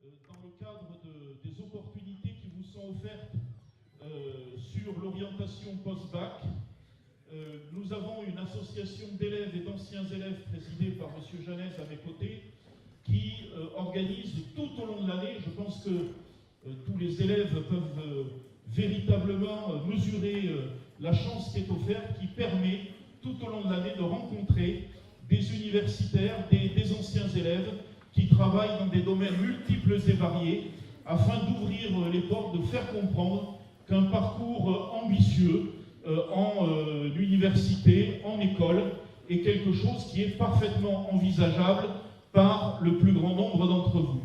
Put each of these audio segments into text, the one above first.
dans le cadre des opportunités qui vous sont offertes sur l'orientation post-bac. Nous avons une association d'élèves et d'anciens élèves présidée par M. Janès à mes côtés qui organise tout au long de l'année, je pense que tous les élèves peuvent véritablement mesurer la chance qui est offerte, qui permet tout au long de l'année de rencontrer des universitaires, des anciens élèves qui travaillent dans des domaines multiples et variés afin d'ouvrir les portes, de faire comprendre qu'un parcours ambitieux en université, en école, est quelque chose qui est parfaitement envisageable par le plus grand nombre d'entre vous.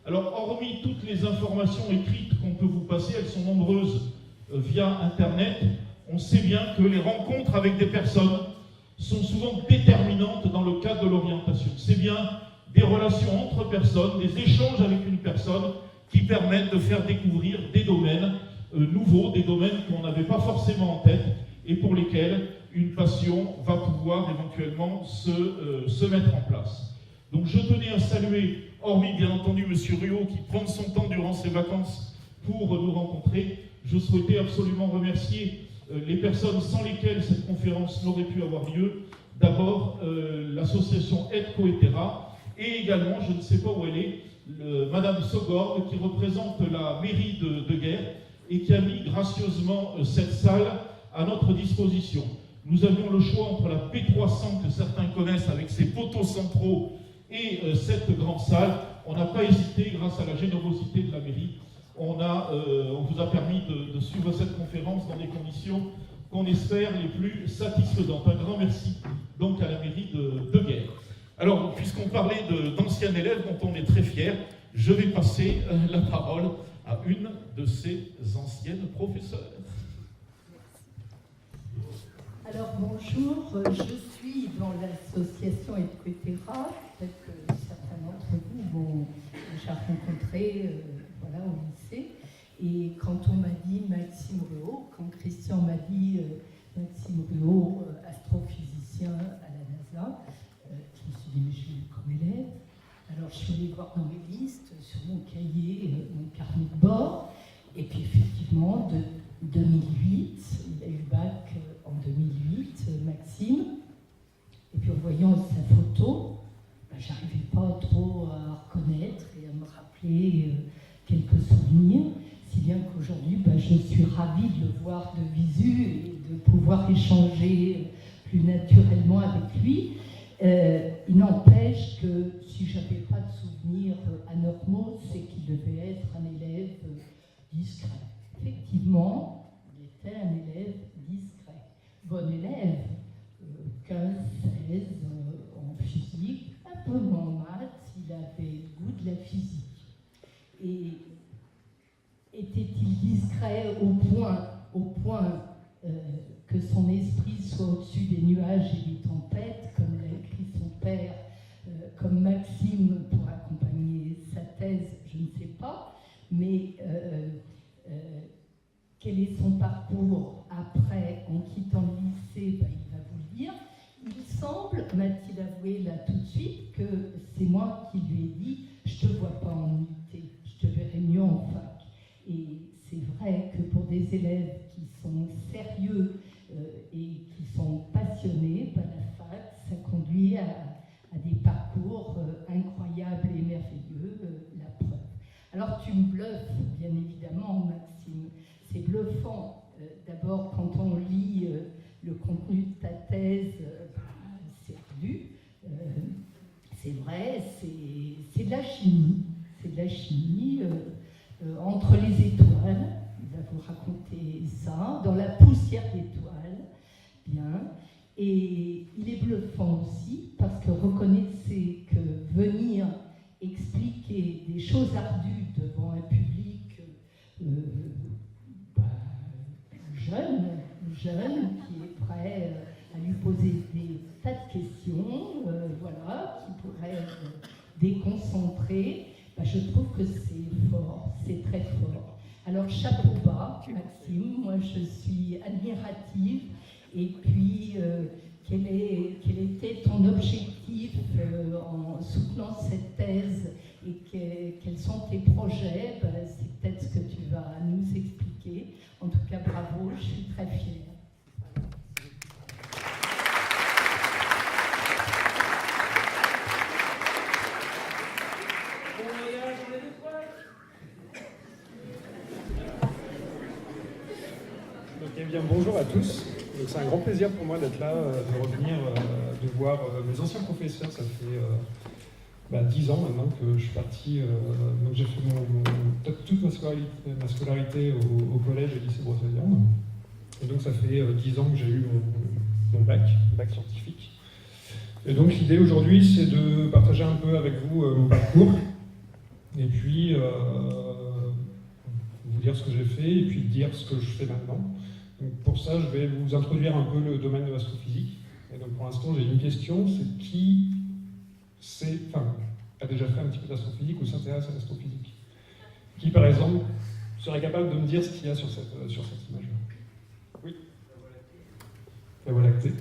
Alors, hormis toutes les informations écrites qu'on peut vous passer, elles sont nombreuses via Internet, on sait bien que les rencontres avec des personnes sont souvent déterminantes dans le cadre de l'orientation. C'est bien des relations entre personnes, des échanges avec une personne qui permettent de faire découvrir des domaines nouveaux, des domaines qu'on n'avait pas forcément en tête et pour lesquels une passion va pouvoir éventuellement se mettre en place. Donc je tenais à saluer, hormis bien entendu M. Ruot qui prend son temps durant ses vacances pour nous rencontrer, je souhaitais absolument remercier les personnes sans lesquelles cette conférence n'aurait pu avoir lieu. D'abord, l'association Aide Coetera et également, je ne sais pas où elle est, Madame Sogor qui représente la mairie de Guerre et qui a mis gracieusement cette salle à notre disposition. Nous avions le choix entre la P300 que certains connaissent avec ses poteaux centraux et cette grande salle. On n'a pas hésité, grâce à la générosité de la mairie, on vous a permis de suivre cette conférence dans des conditions qu'on espère les plus satisfaisantes. Un grand merci donc à la mairie de Guerre. Alors, puisqu'on parlait d'anciens élèves dont on est très fiers, je vais passer la parole à une de ces anciennes professeurs. Alors bonjour, je suis dans l'association Aide Coetera, peut-être que certains d'entre vous m'ont déjà rencontré voilà, au lycée. Et quand on m'a dit Maxime Ruot, quand Christian m'a dit Maxime Ruot, astrophysicien à la NASA, je me suis dit mais je l'ai eu comme élève. Alors je suis allée voir dans mes listes, sur mon cahier, mon carnet de bord, et puis effectivement, de 2008, il a eu le bac en 2008, Maxime, et puis en voyant sa photo, j'arrivais pas trop à reconnaître et à me rappeler quelques souvenirs, si bien qu'aujourd'hui, je suis ravie de le voir de visu et de pouvoir échanger plus naturellement avec lui. Il n'empêche que si je n'avais pas de souvenirs anormaux, c'est qu'il devait être un élève discret. Effectivement, il était un élève discret. Bon élève, 15, 16 en physique, un peu moins en maths, il avait le goût de la physique. Et était-il discret au point que son esprit soit au-dessus des nuages et des tempêtes, comme l'a écrit son père, comme Maxime pour accompagner sa thèse, je ne sais pas, mais quel est son parcours après, en quittant le lycée, il va vous le dire. Il semble, m'a-t-il avoué là tout de suite, que c'est moi qui lui ai dit « je ne te vois pas en IT, je te verrai mieux en fac ». Et c'est vrai que pour des élèves qui sont sérieux et qui sont passionnés, la fac, ça conduit à des parcours incroyables et merveilleux, la preuve. Alors tu me bluffes, bien évidemment, Maxime. C'est bluffant. D'abord, quand on lit le contenu de ta thèse, c'est ardu. C'est vrai, c'est de la chimie. C'est de la chimie entre les étoiles. Il va vous raconter ça. Dans la poussière d'étoiles. Bien. Et il est bluffant aussi parce que reconnaissez que venir expliquer des choses ardues devant un public jeune, qui est prêt à lui poser des tas de questions, voilà, qui pourrait être déconcentré, je trouve que c'est fort, c'est très fort. Alors chapeau bas, Maxime, moi je suis admirative. Et puis, quel était ton objectif en soutenant cette thèse et quels sont tes projets? C'est peut-être ce que tu vas nous expliquer. En tout cas, bravo, je suis très fière. Eh bien, bonjour à tous. C'est un grand plaisir pour moi d'être là, de revenir, de voir mes anciens professeurs. Ça fait 10 ans maintenant que je suis parti. Donc j'ai fait toute ma scolarité au collège et lycée Brocéliande. Et donc ça fait 10 ans que j'ai eu mon bac scientifique. Et donc l'idée aujourd'hui, c'est de partager un peu avec vous mon parcours. Et puis vous dire ce que j'ai fait et puis dire ce que je fais maintenant. Donc pour ça, je vais vous introduire un peu le domaine de l'astrophysique. Et donc pour l'instant, j'ai une question, c'est qui a déjà fait un petit peu d'astrophysique ou s'intéresse à l'astrophysique? Qui, par exemple, serait capable de me dire ce qu'il y a sur cette image? Oui. La Voie lactée.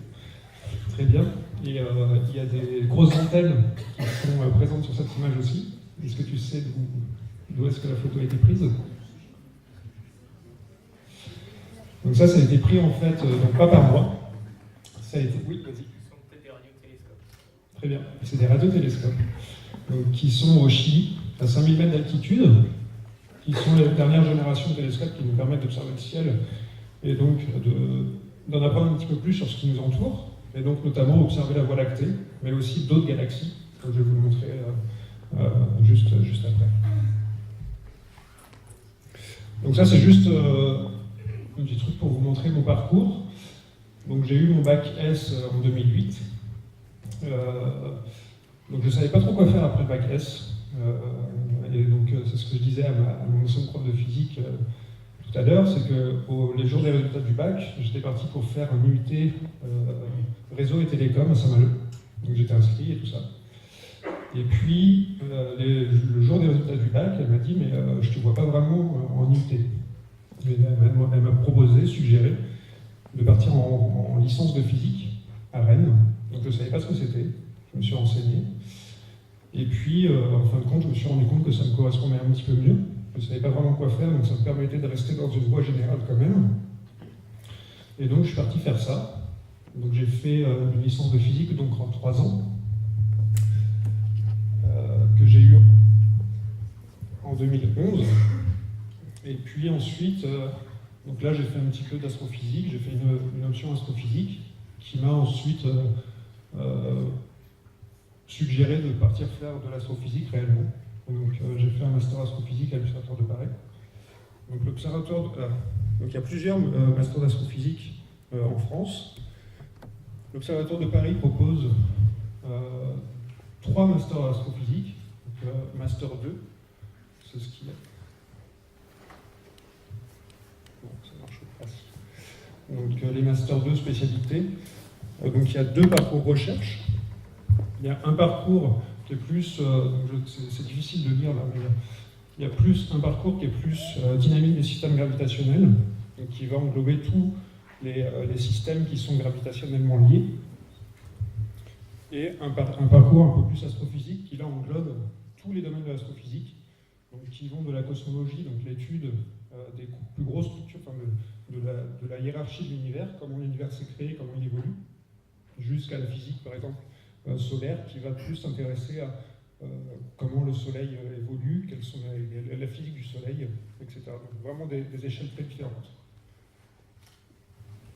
Très bien. Et il y a des grosses antennes qui sont présentes sur cette image aussi. Est-ce que tu sais d'où est-ce que la photo a été prise? Donc ça a été pris en fait, donc pas par moi. Ça a été... Oui, vas-y. Ce sont peut-être des radiotélescopes. Très bien. C'est des radiotélescopes qui sont au Chili, à 5000 mètres d'altitude, qui sont les dernières générations de télescopes qui nous permettent d'observer le ciel et donc d'en apprendre un petit peu plus sur ce qui nous entoure, et donc notamment observer la Voie lactée, mais aussi d'autres galaxies, que je vais vous montrer juste après. Donc ça c'est juste un petit truc pour vous montrer mon parcours. Donc j'ai eu mon bac S en 2008. Donc je ne savais pas trop quoi faire après le bac S. Et donc c'est ce que je disais à mon ancien prof de physique tout à l'heure, c'est que les jours des résultats du bac, j'étais parti pour faire un UT réseau et télécom à Saint-Malo. Donc j'étais inscrit et tout ça. Et puis le jour des résultats du bac, elle m'a dit mais je ne te vois pas vraiment en UT. Elle m'a proposé, suggéré, de partir en licence de physique à Rennes. Donc je ne savais pas ce que c'était, je me suis renseigné. Et puis, en fin de compte, je me suis rendu compte que ça me correspondait un petit peu mieux. Je ne savais pas vraiment quoi faire, donc ça me permettait de rester dans une voie générale quand même. Et donc je suis parti faire ça. Donc j'ai fait une licence de physique donc en 3 ans, que j'ai eu en 2011. Et puis ensuite, donc là j'ai fait un petit peu d'astrophysique, j'ai fait une option astrophysique qui m'a ensuite suggéré de partir faire de l'astrophysique réellement. Donc j'ai fait un master astrophysique à l'Observatoire de Paris. Donc donc il y a plusieurs masters d'astrophysique en France. L'Observatoire de Paris propose 3 masters d'astrophysique. Donc master 2, c'est ce qu'il y a. Bon, ça marche pas. Donc les Master 2 spécialités. Donc il y a 2 parcours recherche. Il y a un parcours qui est plus, c'est difficile de lire là, mais il y a plus un parcours qui est plus dynamique des systèmes gravitationnels, donc qui va englober tous les systèmes qui sont gravitationnellement liés. Et un parcours un peu plus astrophysique qui là englobe tous les domaines de l'astrophysique, donc qui vont de la cosmologie, donc l'étude des plus grosses structures, enfin de la hiérarchie de l'univers, comment l'univers s'est créé, comment il évolue, jusqu'à la physique par exemple solaire, qui va plus s'intéresser à comment le Soleil évolue, quelles sont la physique du Soleil, etc. Donc vraiment des échelles très différentes.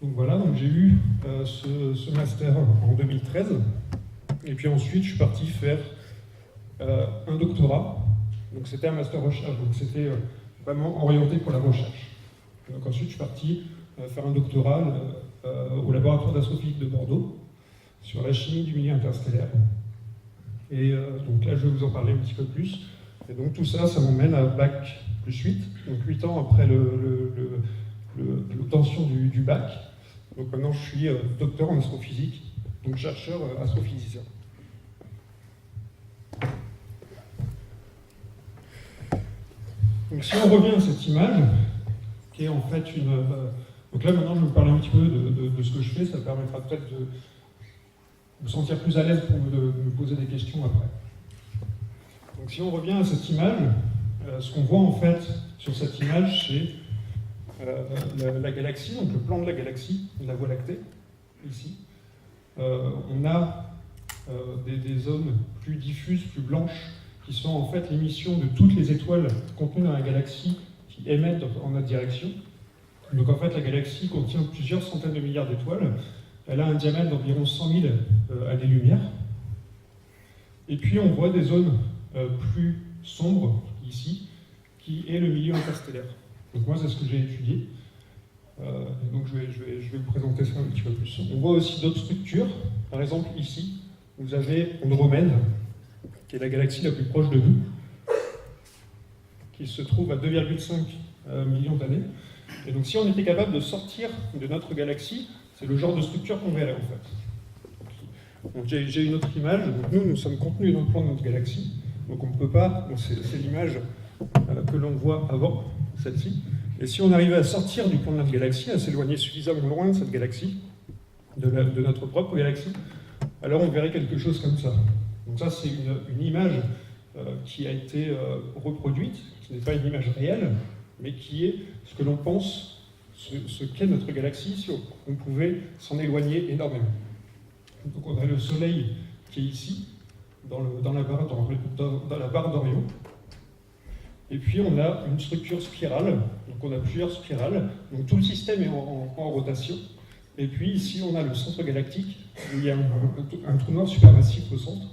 Donc voilà, donc j'ai eu ce master en 2013, et puis ensuite je suis parti faire un doctorat. Donc c'était un master recherche, donc c'était vraiment orienté pour la recherche. Donc ensuite je suis parti faire un doctorat au laboratoire d'astrophysique de Bordeaux sur la chimie du milieu interstellaire. Et donc là je vais vous en parler un petit peu plus. Et donc tout ça, ça m'emmène à bac plus 8, donc 8 ans après l'obtention du bac. Donc maintenant je suis docteur en astrophysique, donc chercheur astrophysicien. Donc si on revient à cette image, qui est en fait une... donc là maintenant je vais vous parler un petit peu de ce que je fais, ça permettra peut-être de me sentir plus à l'aise pour me poser des questions après. Donc Donc si on revient à cette image, ce qu'on voit en fait sur cette image, c'est la galaxie, donc le plan de la galaxie, de la Voie lactée, ici. On a des zones plus diffuses, plus blanches, qui sont en fait l'émission de toutes les étoiles contenues dans la galaxie qui émettent en notre direction. Donc en fait, la galaxie contient plusieurs centaines de milliards d'étoiles. Elle a un diamètre d'environ 100 000 années-lumière. Et puis on voit des zones plus sombres, ici, qui est le milieu interstellaire. Donc moi, c'est ce que j'ai étudié. Donc je vais vous présenter ça un petit peu plus. On voit aussi d'autres structures. Par exemple, ici, vous avez Andromède, qui est la galaxie la plus proche de nous, qui se trouve à 2,5 millions d'années. Et donc si on était capable de sortir de notre galaxie, c'est le genre de structure qu'on verrait en fait. Donc j'ai une autre image. Donc nous sommes contenus dans le plan de notre galaxie. Donc on ne peut pas, c'est l'image que l'on voit avant, celle-ci. Et si on arrivait à sortir du plan de notre galaxie, à s'éloigner suffisamment loin de cette galaxie, de notre propre galaxie, alors on verrait quelque chose comme ça. Donc ça, c'est une image qui a été reproduite, qui n'est pas une image réelle, mais qui est ce que l'on pense, ce qu'est notre galaxie si on pouvait s'en éloigner énormément. Donc on a le Soleil qui est ici, dans la barre d'Orion. Et puis on a une structure spirale, donc on a plusieurs spirales, donc tout le système est en rotation. Et puis ici on a le centre galactique, où il y a un trou noir supermassif au centre.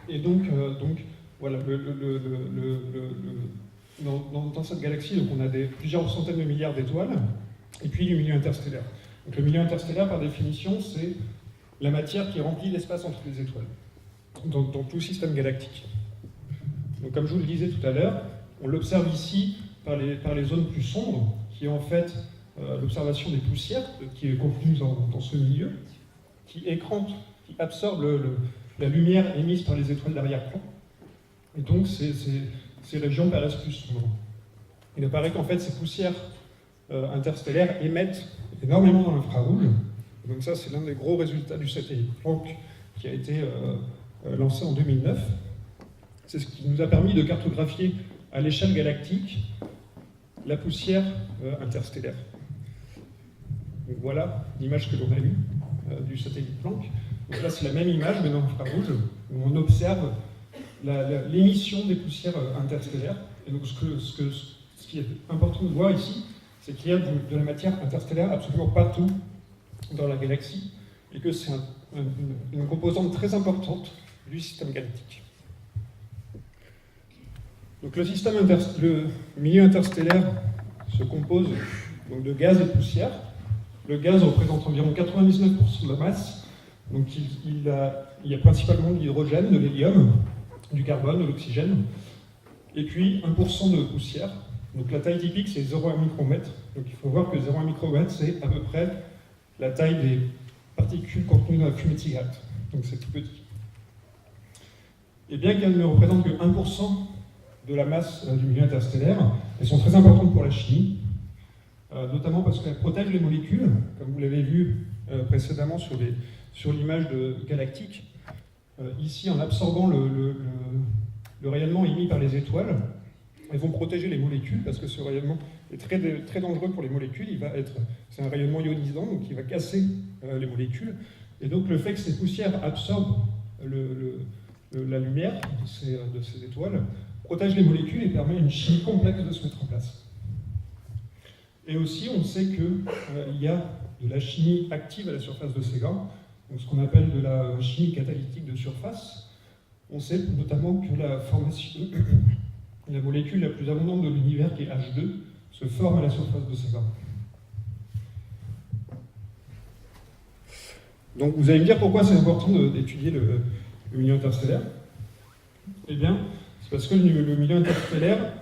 Et donc voilà, dans cette galaxie, donc on a plusieurs centaines de milliards d'étoiles, et puis le milieu interstellaire. Donc le milieu interstellaire, par définition, c'est la matière qui remplit l'espace entre les étoiles, dans tout système galactique. Donc comme je vous le disais tout à l'heure, on l'observe ici par les zones plus sombres, qui est en fait l'observation des poussières, qui est contenue dans ce milieu, qui écrante, qui absorbe la lumière émise par les étoiles d'arrière-plan. Et donc ces régions paraissent plus sombres. Il apparaît qu'en fait ces poussières interstellaires émettent énormément dans l'infrarouge. Donc ça, c'est l'un des gros résultats du satellite Planck qui a été lancé en 2009. C'est ce qui nous a permis de cartographier à l'échelle galactique la poussière interstellaire. Donc voilà l'image que l'on a eue du satellite Planck. Donc là, c'est la même image, mais dans l'infrarouge, où on observe l'émission des poussières interstellaires. Et donc ce qui est important de voir ici, c'est qu'il y a de la matière interstellaire absolument partout dans la galaxie, et que c'est une composante très importante du système galactique. Donc le milieu interstellaire se compose donc de gaz et de poussière. Le gaz représente environ 99% de la masse. Donc il y a principalement de l'hydrogène, de l'hélium, du carbone, de l'oxygène, et puis 1% de poussière. Donc la taille typique, c'est 0,1 micromètre. Donc il faut voir que 0,1 micromètre, c'est à peu près la taille des particules contenues dans la fumée de cigarette. Donc c'est tout petit. Et bien qu'elles ne représentent que 1% de la masse du milieu interstellaire, elles sont très importantes pour la chimie, notamment parce qu'elles protègent les molécules, comme vous l'avez vu précédemment sur l'image galactique. Ici, en absorbant le rayonnement émis par les étoiles, elles vont protéger les molécules, parce que ce rayonnement est très, très dangereux pour les molécules. C'est un rayonnement ionisant, donc il va casser les molécules. Et donc le fait que ces poussières absorbent la lumière de ces étoiles protège les molécules et permet à une chimie complexe de se mettre en place. Et aussi, on sait qu'il y a de la chimie active à la surface de ces gants, donc ce qu'on appelle de la chimie catalytique de surface. On sait notamment que la molécule la plus abondante de l'univers, qui est H2, se forme à la surface de ces gants. Donc vous allez me dire pourquoi c'est important d'étudier le milieu interstellaire. Eh bien, c'est parce que le milieu interstellaire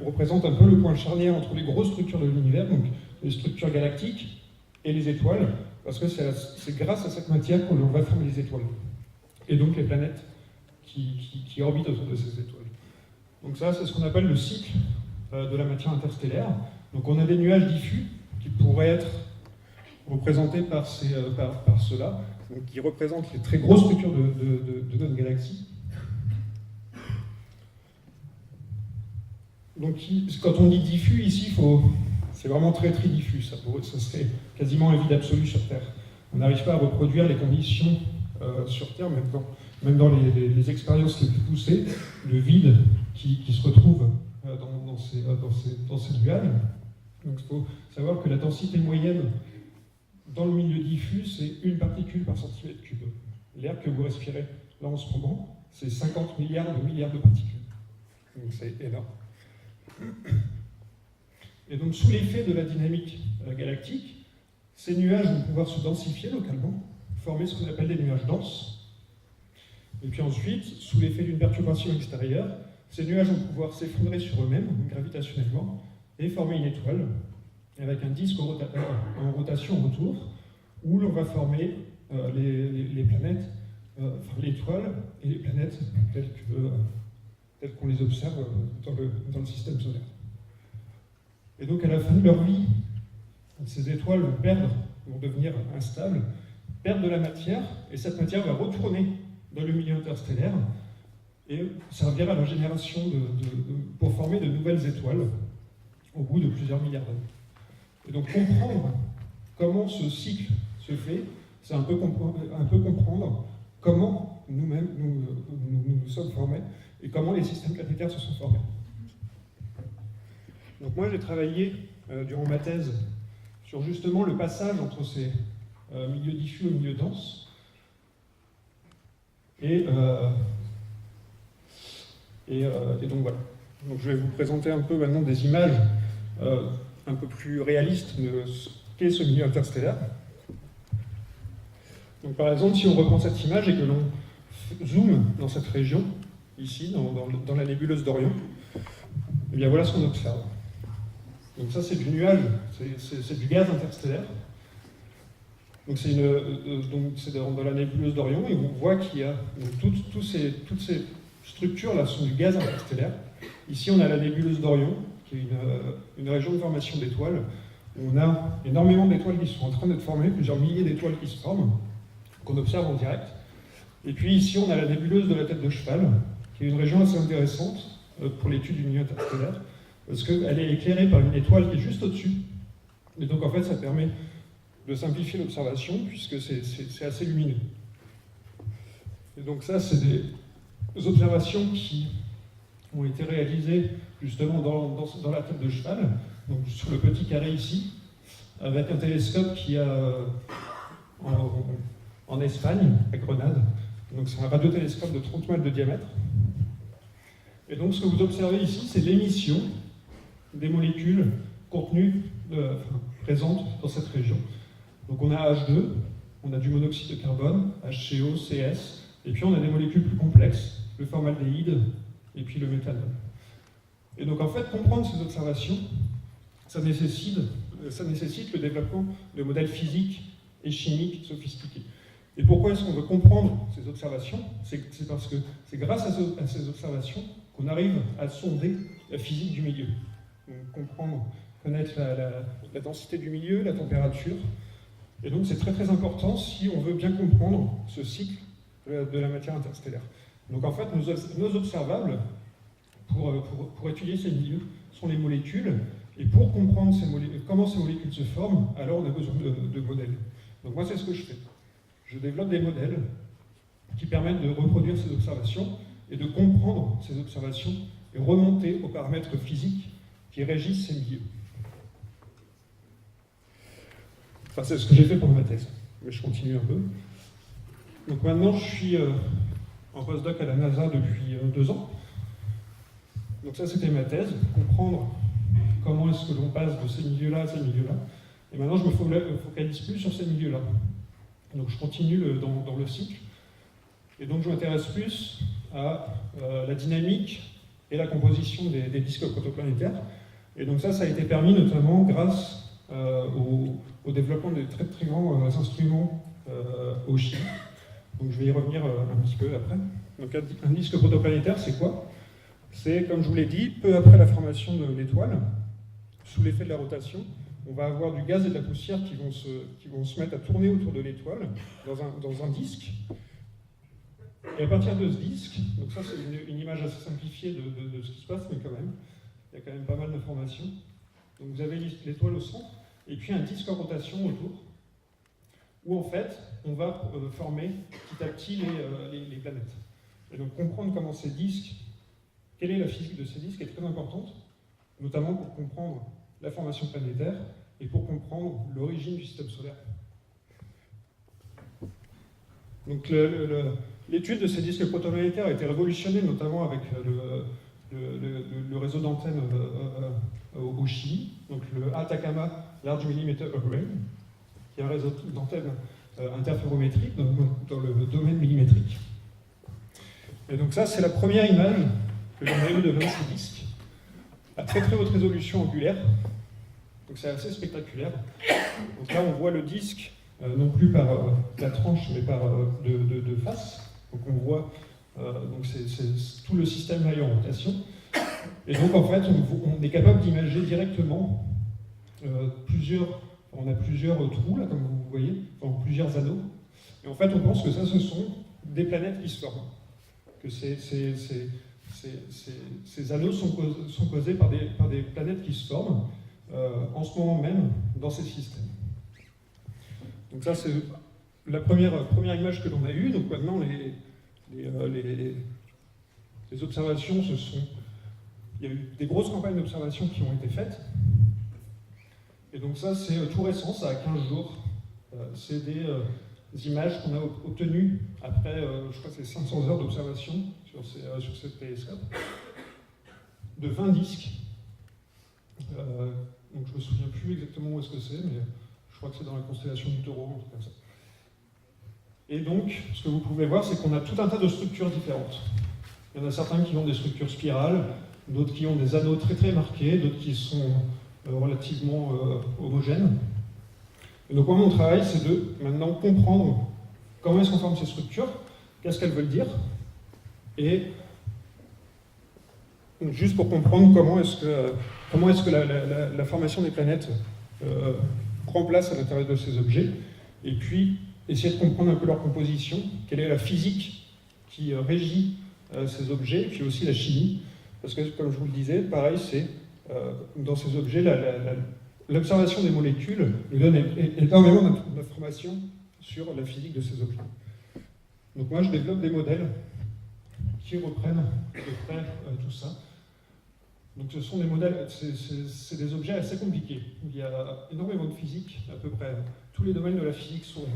représente un peu le point charnière entre les grosses structures de l'univers, donc les structures galactiques et les étoiles, parce que c'est grâce à cette matière qu'on va former les étoiles, et donc les planètes qui orbitent autour de ces étoiles. Donc ça, c'est ce qu'on appelle le cycle de la matière interstellaire. Donc on a des nuages diffus qui pourraient être représentés par ceux-là, qui représentent les très grosses structures de notre galaxie. Donc, quand on dit diffus, ici, c'est vraiment très très diffus. Ça serait quasiment un vide absolu sur Terre. On n'arrive pas à reproduire les conditions sur Terre, même dans les expériences les plus poussées, le vide qui se retrouve dans ces nuages. Donc, il faut savoir que la densité moyenne dans le milieu diffus, c'est 1 particule par centimètre cube. L'air que vous respirez là en ce moment, c'est 50 milliards de particules. Donc, c'est énorme. Et donc, sous l'effet de la dynamique galactique, ces nuages vont pouvoir se densifier localement, former ce qu'on appelle des nuages denses. Et puis ensuite, sous l'effet d'une perturbation extérieure, ces nuages vont pouvoir s'effondrer sur eux-mêmes, gravitationnellement, et former une étoile, avec un disque en rotation autour, où l'on va former les planètes, l'étoile et les planètes telles qu'on les observe dans le système solaire. Et donc à la fin de leur vie, ces étoiles vont devenir instables, perdre de la matière, et cette matière va retourner dans le milieu interstellaire et servir à la génération pour former de nouvelles étoiles au bout de plusieurs milliards d'années. Et donc comprendre comment ce cycle se fait, c'est un peu comprendre comment nous-mêmes nous sommes formés et comment les systèmes planétaires se sont formés. Donc moi j'ai travaillé durant ma thèse sur justement le passage entre ces milieux diffus et milieux denses. Et donc voilà. Donc je vais vous présenter un peu maintenant des images un peu plus réalistes de ce qu'est ce milieu interstellaire. Donc par exemple, si on reprend cette image et que l'on zoome dans cette région, ici, dans la nébuleuse d'Orion, eh bien voilà ce qu'on observe. Donc ça c'est du nuage, c'est du gaz interstellaire. Donc c'est dans la nébuleuse d'Orion et on voit qu'il y a toutes ces structures-là sont du gaz interstellaire. Ici on a la nébuleuse d'Orion, qui est une région de formation d'étoiles. On a énormément d'étoiles qui sont en train d'être formées, plusieurs milliers d'étoiles qui se forment, qu'on observe en direct. Et puis ici on a la nébuleuse de la tête de cheval, qui est une région assez intéressante pour l'étude du milieu interstellaire, parce qu'elle est éclairée par une étoile qui est juste au-dessus. Et donc en fait ça permet de simplifier l'observation, puisque c'est assez lumineux. Et donc ça, c'est des observations qui ont été réalisées justement dans la tête de cheval, donc sur le petit carré ici, avec un télescope qui a en Espagne, à Grenade. Donc c'est un radiotélescope de 30 mètres de diamètre. Et donc ce que vous observez ici, c'est l'émission des molécules contenues, présentes dans cette région. Donc on a H2, on a du monoxyde de carbone, HCO, CS, et puis on a des molécules plus complexes, le formaldéhyde et puis le méthanol. Et donc en fait, comprendre ces observations, ça nécessite le développement de modèles physiques et chimiques sophistiqués. Et pourquoi est-ce qu'on veut comprendre ces observations? C'est parce que c'est grâce à ces observations qu'on arrive à sonder la physique du milieu. Donc comprendre, connaître la densité du milieu, la température. Et donc c'est très très important si on veut bien comprendre ce cycle de la matière interstellaire. Donc en fait, nos observables, pour étudier ces milieux, sont les molécules, et pour comprendre comment ces molécules se forment, alors on a besoin de modèles. Donc moi c'est ce que je fais. Je développe des modèles qui permettent de reproduire ces observations et de comprendre ces observations et remonter aux paramètres physiques qui régissent ces milieux. Enfin, c'est ce que j'ai fait pour ma thèse, mais je continue un peu. Donc maintenant, je suis en postdoc à la NASA depuis 2 ans. Donc ça, c'était ma thèse, comprendre comment est-ce que l'on passe de ces milieux-là à ces milieux-là. Et maintenant, je me focalise plus sur ces milieux-là. Donc je continue dans le cycle. Et donc je m'intéresse plus à la dynamique et la composition des disques protoplanétaires. Et donc ça a été permis notamment grâce au développement des très très grands instruments au Chili. Donc je vais y revenir un petit peu après. Donc un disque protoplanétaire, c'est quoi? C'est, comme je vous l'ai dit, peu après la formation de l'étoile, sous l'effet de la rotation, on va avoir du gaz et de la poussière qui vont se mettre à tourner autour de l'étoile dans un disque. Et à partir de ce disque, donc ça c'est une image assez simplifiée de ce qui se passe, mais quand même, il y a quand même pas mal d'informations. Donc vous avez l'étoile au centre, et puis un disque en rotation autour, où en fait, on va former petit à petit les planètes. Et donc comprendre comment ces disques, quelle est la physique de ces disques est très importante, notamment pour comprendre la formation planétaire et pour comprendre l'origine du système solaire. Donc l'étude de ces disques protoplanétaires a été révolutionnée, notamment avec le réseau d'antennes au Chili, donc le Atacama Large Millimeter Array, qui est un réseau d'antennes interférométriques dans le domaine millimétrique. Et donc ça, c'est la première image que l'on a eue de ces disques, à très très haute résolution angulaire. Donc c'est assez spectaculaire. Donc là, on voit le disque, non plus par la tranche, mais par de face. Donc on voit, donc c'est tout le système là est en rotation. Et donc en fait, on est capable d'imager directement on a plusieurs trous, là, comme vous voyez, enfin, plusieurs anneaux. Et en fait, on pense que ça, ce sont des planètes qui se forment. Que ces anneaux sont causés par des planètes qui se forment en ce moment même dans ces systèmes. Donc ça, c'est la première image que l'on a eue. Donc maintenant, les observations, il y a eu des grosses campagnes d'observation qui ont été faites. Et donc ça, c'est tout récent, ça a 15 jours. C'est des images qu'on a obtenues après, je crois que c'est 500 heures d'observation sur ces télescopes, de 20 disques. Donc je ne me souviens plus exactement où est-ce que c'est, mais je crois que c'est dans la constellation du Taureau, un truc comme ça. Et donc, ce que vous pouvez voir, c'est qu'on a tout un tas de structures différentes. Il y en a certains qui ont des structures spirales, d'autres qui ont des anneaux très très marqués, d'autres qui sont relativement homogènes. Et donc moi, mon travail, c'est de maintenant comprendre comment est-ce qu'on forme ces structures, qu'est-ce qu'elles veulent dire, et juste pour comprendre comment est-ce que la formation des planètes prend place à l'intérieur de ces objets, et puis essayer de comprendre un peu leur composition, quelle est la physique qui régit ces objets, et puis aussi la chimie, parce que comme je vous le disais, pareil, c'est dans ces objets, l'observation des molécules nous donne énormément d'informations sur la physique de ces objets. Donc moi, je développe des modèles qui reprennent à peu près tout ça. Donc ce sont des modèles, c'est des objets assez compliqués. Il y a énormément de physique, à peu près tous les domaines de la physique sont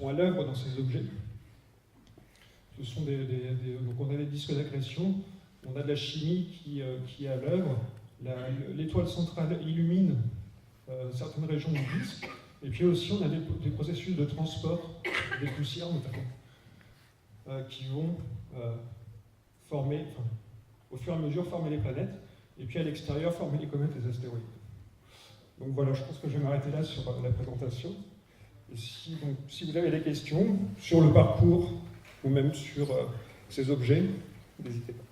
à l'œuvre dans ces objets. Ce sont donc on a des disques d'accrétion, on a de la chimie qui est à l'œuvre. L'étoile centrale illumine certaines régions du disque, et puis aussi on a des processus de transport des poussières notamment, qui vont former, au fur et à mesure former les planètes, et puis à l'extérieur former les comètes et les astéroïdes. Donc voilà, je pense que je vais m'arrêter là sur la présentation. Et si vous avez des questions sur le parcours ou même sur ces objets, n'hésitez pas.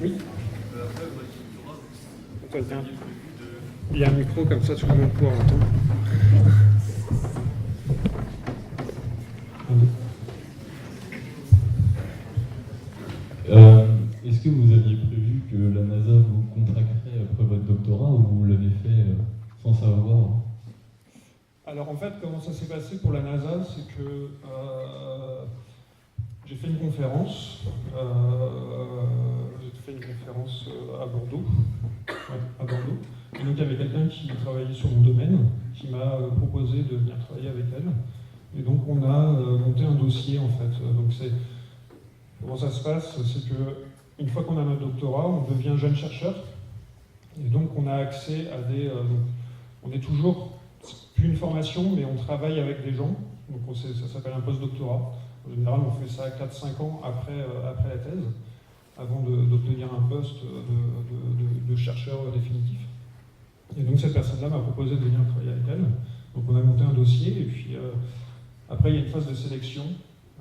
Oui. Il y a un micro comme ça, tout le monde pourra entendre. Est-ce que vous aviez prévu que la NASA vous contracterait après votre doctorat ou vous l'avez fait sans savoir? Alors en fait, comment ça s'est passé pour la NASA, c'est que j'ai fait une conférence. À Bordeaux. Et donc il y avait quelqu'un qui travaillait sur mon domaine, qui m'a proposé de venir travailler avec elle. Et donc on a monté un dossier en fait. Donc comment ça se passe, c'est que une fois qu'on a notre doctorat, on devient jeune chercheur. Et donc on a accès à on est toujours, c'est plus une formation, mais on travaille avec des gens. Donc ça s'appelle un post-doctorat. En général, on fait ça 4-5 ans après la thèse, avant d'obtenir un poste de chercheur définitif. Et donc cette personne-là m'a proposé de venir travailler avec elle. Donc on a monté un dossier, et puis après il y a une phase de sélection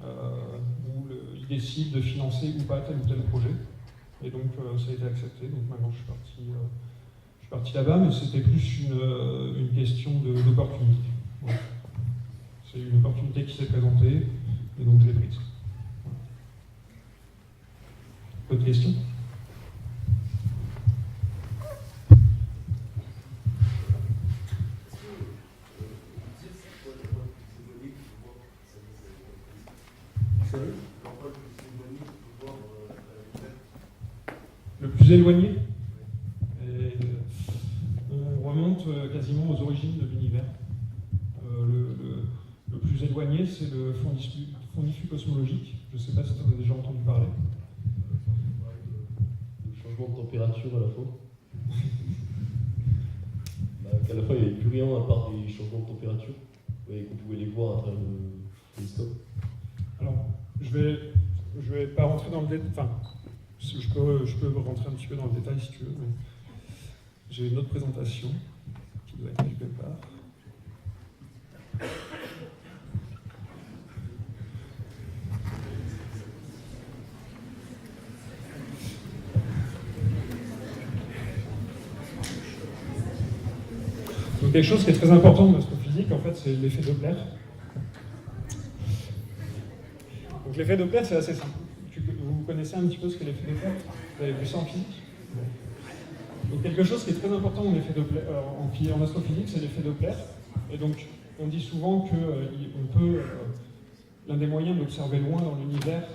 où il décide de financer ou pas tel ou tel projet. Et donc ça a été accepté, donc maintenant je suis parti là-bas, mais c'était plus une question d'opportunité. Voilà. C'est une opportunité qui s'est présentée, et donc je l'ai prise. Voilà. D'autres questions ? Le plus éloigné, et on remonte quasiment aux origines de l'univers. Le plus éloigné, c'est le fond diffus cosmologique. Je ne sais pas si tu en as déjà entendu parler. Le changement de température à la fois. À la fois, il n'y avait plus rien à part des changements de température, et qu'on pouvait les voir à travers le télescope. Alors, je vais pas rentrer dans le détail. Enfin, je peux rentrer un petit peu dans le détail si tu veux, mais j'ai une autre présentation qui doit être quelque part. Donc quelque chose qui est très important dans l'astrophysique, en fait, c'est l'effet Doppler. Donc l'effet Doppler, c'est assez simple. Vous connaissez un petit peu ce qu'est l'effet Doppler? Vous avez vu ça en physique? Donc quelque chose qui est très important en, effet Doppler, en astrophysique, c'est l'effet Doppler. Et donc on dit souvent que l'un des moyens d'observer loin dans l'univers,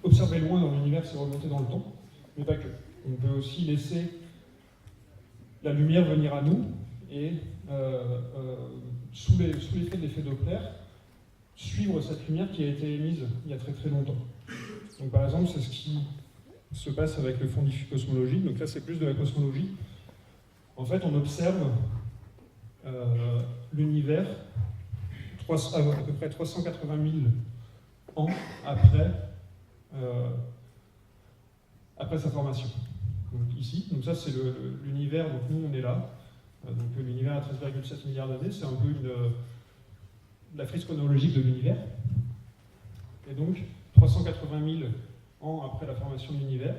observer loin dans l'univers, c'est remonter dans le temps, mais pas que. On peut aussi laisser la lumière venir à nous et sous l'effet de l'effet Doppler, suivre cette lumière qui a été émise il y a très très longtemps. Donc par exemple, c'est ce qui se passe avec le fond diffus cosmologique. Donc là, c'est plus de la cosmologie. En fait, on observe l'univers à peu près 380 000 ans après sa formation. Donc ici, donc ça c'est l'univers, donc nous on est là. Donc l'univers à 13,7 milliards d'années, c'est un peu la frise chronologique de l'univers. Et donc, 380 000 ans après la formation de l'univers,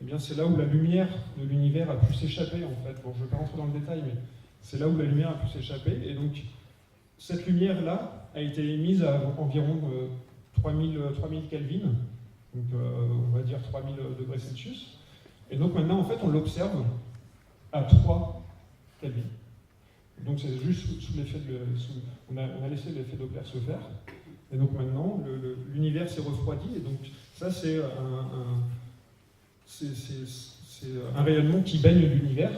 eh bien c'est là où la lumière de l'univers a pu s'échapper, en fait. Bon, je ne vais pas rentrer dans le détail, mais c'est là où la lumière a pu s'échapper. Et donc, cette lumière-là a été émise à environ 3000 Kelvin, donc on va dire 3000 degrés Celsius. Et donc maintenant, en fait, on l'observe à 3 Kelvin. Donc c'est juste sous l'effet on a laissé l'effet Doppler se faire. Et donc maintenant, l'univers s'est refroidi. Et donc ça, c'est un rayonnement qui baigne l'univers.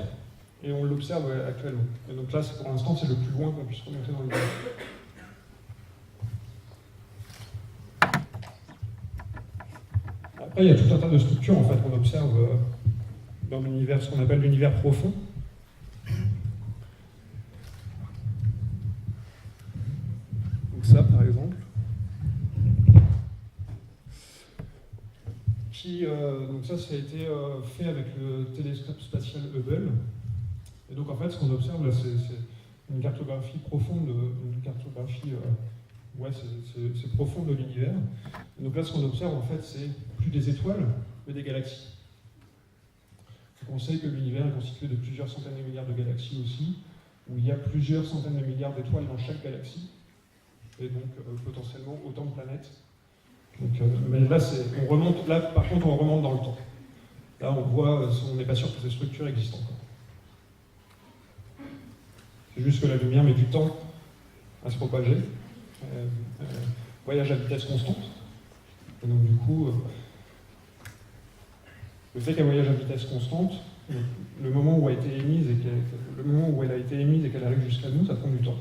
Et on l'observe actuellement. Et donc là, pour l'instant, c'est le plus loin qu'on puisse remonter dans l'univers. Après, il y a tout un tas de structures en fait qu'on observe dans l'univers, ce qu'on appelle l'univers profond. Donc ça, par exemple, donc ça a été fait avec le télescope spatial Hubble. Et donc en fait, ce qu'on observe là, c'est une cartographie profonde, c'est profond de l'univers. Donc là, ce qu'on observe en fait, c'est plus des étoiles, mais des galaxies. On sait que l'univers est constitué de plusieurs centaines de milliards de galaxies aussi, où il y a plusieurs centaines de milliards d'étoiles dans chaque galaxie, et donc potentiellement autant de planètes. Donc, mais là, on remonte, là, par contre, on remonte dans le temps. Là, on voit, on n'est pas sûr que ces structures existent encore. C'est juste que la lumière met du temps à se propager, voyage à vitesse constante, et donc du coup, le fait qu'elle voyage à vitesse constante, le moment où elle a été émise et qu'elle arrive jusqu'à nous, ça prend du temps.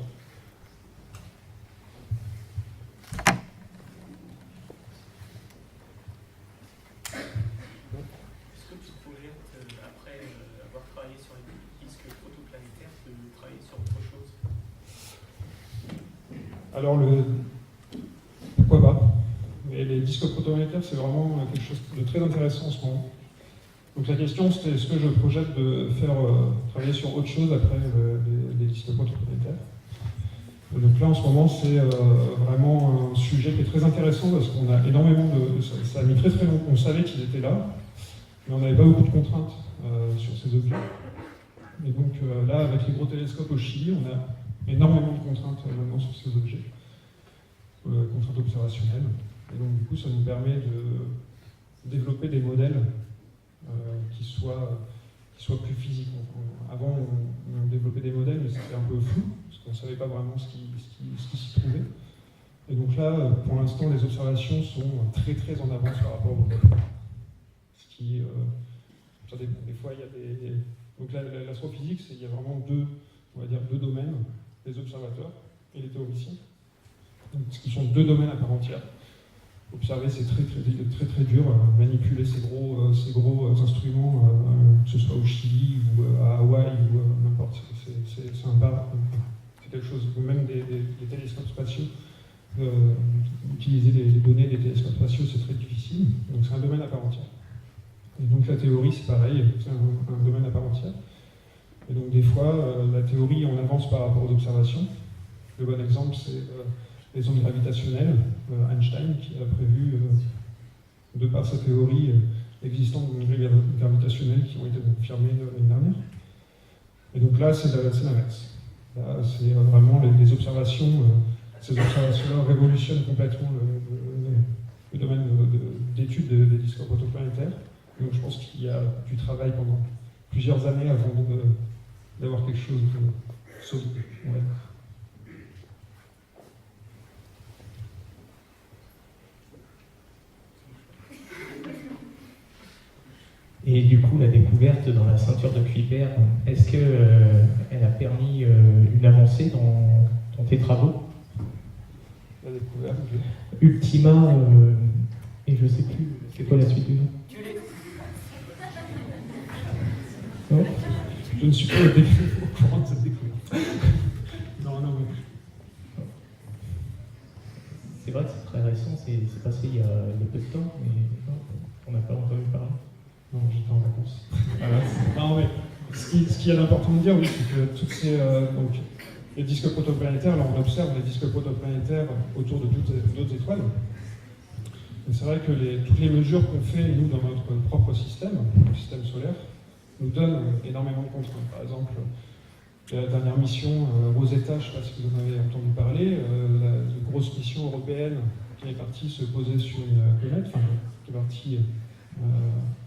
Est-ce que tu pourrais, après avoir travaillé sur les disques photoplanétaires, travailler sur autre chose? Alors, pourquoi pas? Mais les disques protoplanétaires, c'est vraiment quelque chose de très intéressant en ce moment. Donc la question, c'était est-ce que je projette de faire travailler sur autre chose après les disques protoplanétaires. Donc là, en ce moment, c'est vraiment un sujet qui est très intéressant parce qu'on a énormément ça a mis très très longtemps. On savait qu'ils étaient là, mais on n'avait pas beaucoup de contraintes sur ces objets. Et donc là, avec les gros télescopes au Chili, on a énormément de contraintes maintenant sur ces objets, contraintes observationnelles. Et donc du coup, ça nous permet de développer des modèles qui soient plus physiques. Avant, on développait des modèles, mais c'était un peu flou, parce qu'on ne savait pas vraiment ce qui s'y trouvait. Et donc là, pour l'instant, les observations sont très très en avance par rapport au modèle. Ce qui, des fois, il y a des... Donc l'astrophysique, il y a vraiment deux domaines, les observateurs et les théoriciens, donc, qui sont deux domaines à part entière. Observer, c'est très dur. Manipuler ces gros instruments, que ce soit au Chili ou à Hawaï ou n'importe, c'est quelque chose. Ou même des télescopes spatiaux, utiliser les données des télescopes spatiaux, c'est très difficile. Donc c'est un domaine à part entière. Et donc la théorie, c'est pareil, c'est un domaine à part entière. Et donc des fois, la théorie, on avance par rapport aux observations. Le bon exemple, c'est les ondes gravitationnelles. Einstein qui a prévu, de par sa théorie, l'existence d'ondes gravitationnelles qui ont été confirmées l'année dernière. Et donc là, c'est l'inverse. Là, c'est vraiment les observations. Ces observations-là révolutionnent complètement le domaine d'étude des disques protoplanétaires. Donc je pense qu'il y a du travail pendant plusieurs années avant d'avoir quelque chose de solide. Ouais. Et du coup, la découverte dans la ceinture de Kuiper, est-ce qu'elle a permis une avancée dans tes travaux? La découverte, Ultima, et je sais plus, c'est quoi la suite du nom? Non, je ne suis pas au courant de cette découverte. Non. C'est vrai que c'est très récent, c'est passé il y a peu de temps, mais on n'a pas entendu parler. Non, j'étais en vacances. Non, mais ce qui est important de dire, oui, c'est que toutes ces... donc, les disques protoplanétaires, là on observe les disques protoplanétaires autour de d'autres étoiles. Et c'est vrai que toutes les mesures qu'on fait, nous, dans notre propre système, le système solaire, nous donnent énormément de contraintes. Par exemple, la dernière mission Rosetta, je ne sais pas si vous en avez entendu parler, la grosse mission européenne qui est partie se poser sur une comète, enfin, qui est partie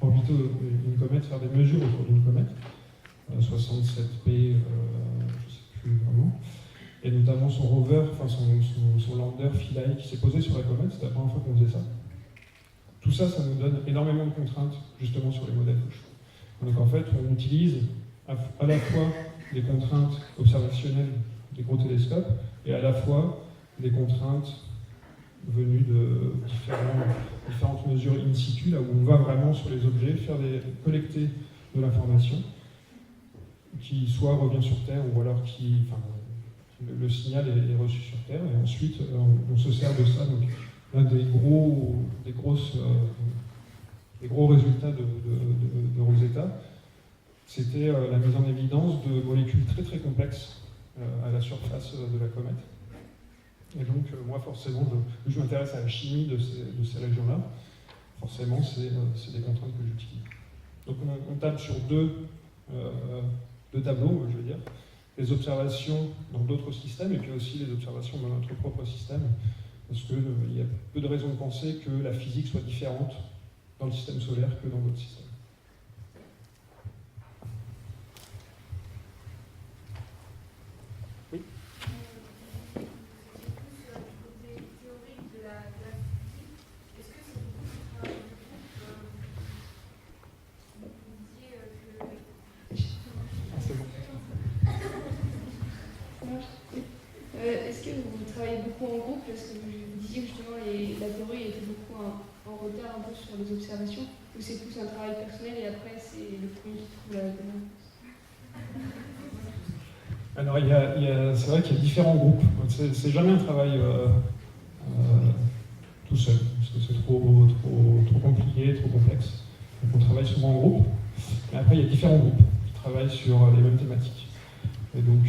orbiter une comète, faire des mesures autour d'une comète, 67P, je ne sais plus vraiment, et notamment son rover, enfin son lander Philae qui s'est posé sur la comète, c'était la première fois qu'on faisait ça. Tout ça, ça nous donne énormément de contraintes justement sur les modèles de choix. Donc en fait, on utilise à la fois des contraintes observationnelles des gros télescopes et à la fois des contraintes venues de différentes mesures in situ, là où on va vraiment sur les objets, collecter de l'information qui soit revient sur Terre ou alors le signal est reçu sur Terre et ensuite on se sert de ça. Donc l'un des gros résultats de Rosetta, c'était la mise en évidence de molécules très très complexes à la surface de la comète. Et donc moi forcément, je m'intéresse à la chimie de ces régions-là, forcément c'est des contraintes que j'utilise. Donc on tape sur deux tableaux, je veux dire, les observations dans d'autres systèmes et puis aussi les observations dans notre propre système, parce qu'il y a peu de raisons de penser que la physique soit différente dans le système solaire que dans d'autres systèmes. Oui. Est-ce que vous travaillez beaucoup en groupe? Parce que vous disiez que justement la théorie était beaucoup en retard un peu sur les observations, ou c'est plus un travail personnel et après c'est le premier qui trouve la demande? Alors c'est vrai qu'il y a différents groupes. C'est jamais un travail tout seul, parce que c'est trop compliqué, trop complexe. Donc on travaille souvent en groupe. Mais après, il y a différents groupes qui travaillent sur les mêmes thématiques. Et donc,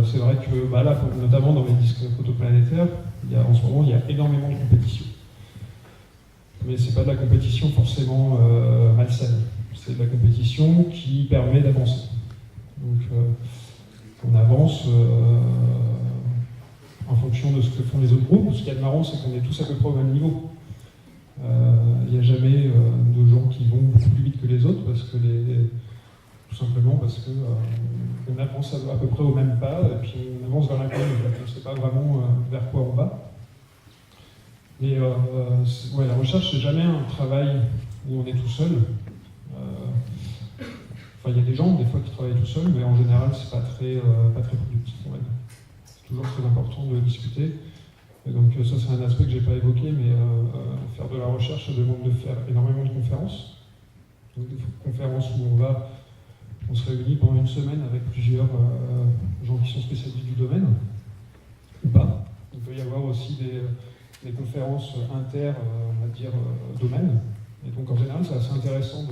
c'est vrai que là, notamment dans les disques photoplanétaires, en ce moment, il y a énormément de compétition. Mais c'est pas de la compétition forcément malsaine. C'est de la compétition qui permet d'avancer. Donc, on avance en fonction de ce que font les autres groupes. Ce qu'il y a de marrant, c'est qu'on est tous à peu près au même niveau. Il n'y a jamais de gens qui vont beaucoup plus vite que les autres, tout simplement parce qu'on avance à peu près au même pas, et puis on avance vers l'inconnu. On ne sait pas vraiment vers quoi on va. Et la recherche, c'est jamais un travail où on est tout seul. Il y a des gens, des fois, qui travaillent tout seuls, mais en général, c'est pas très productif, on va dire. C'est toujours très important de discuter. Et donc ça, c'est un aspect que j'ai pas évoqué, mais faire de la recherche, ça demande de faire énormément de conférences. Donc des conférences où on se réunit pendant une semaine avec plusieurs gens qui sont spécialistes du domaine, ou pas. Il peut y avoir aussi des conférences inter, on va dire, domaines. Et donc en général, c'est assez intéressant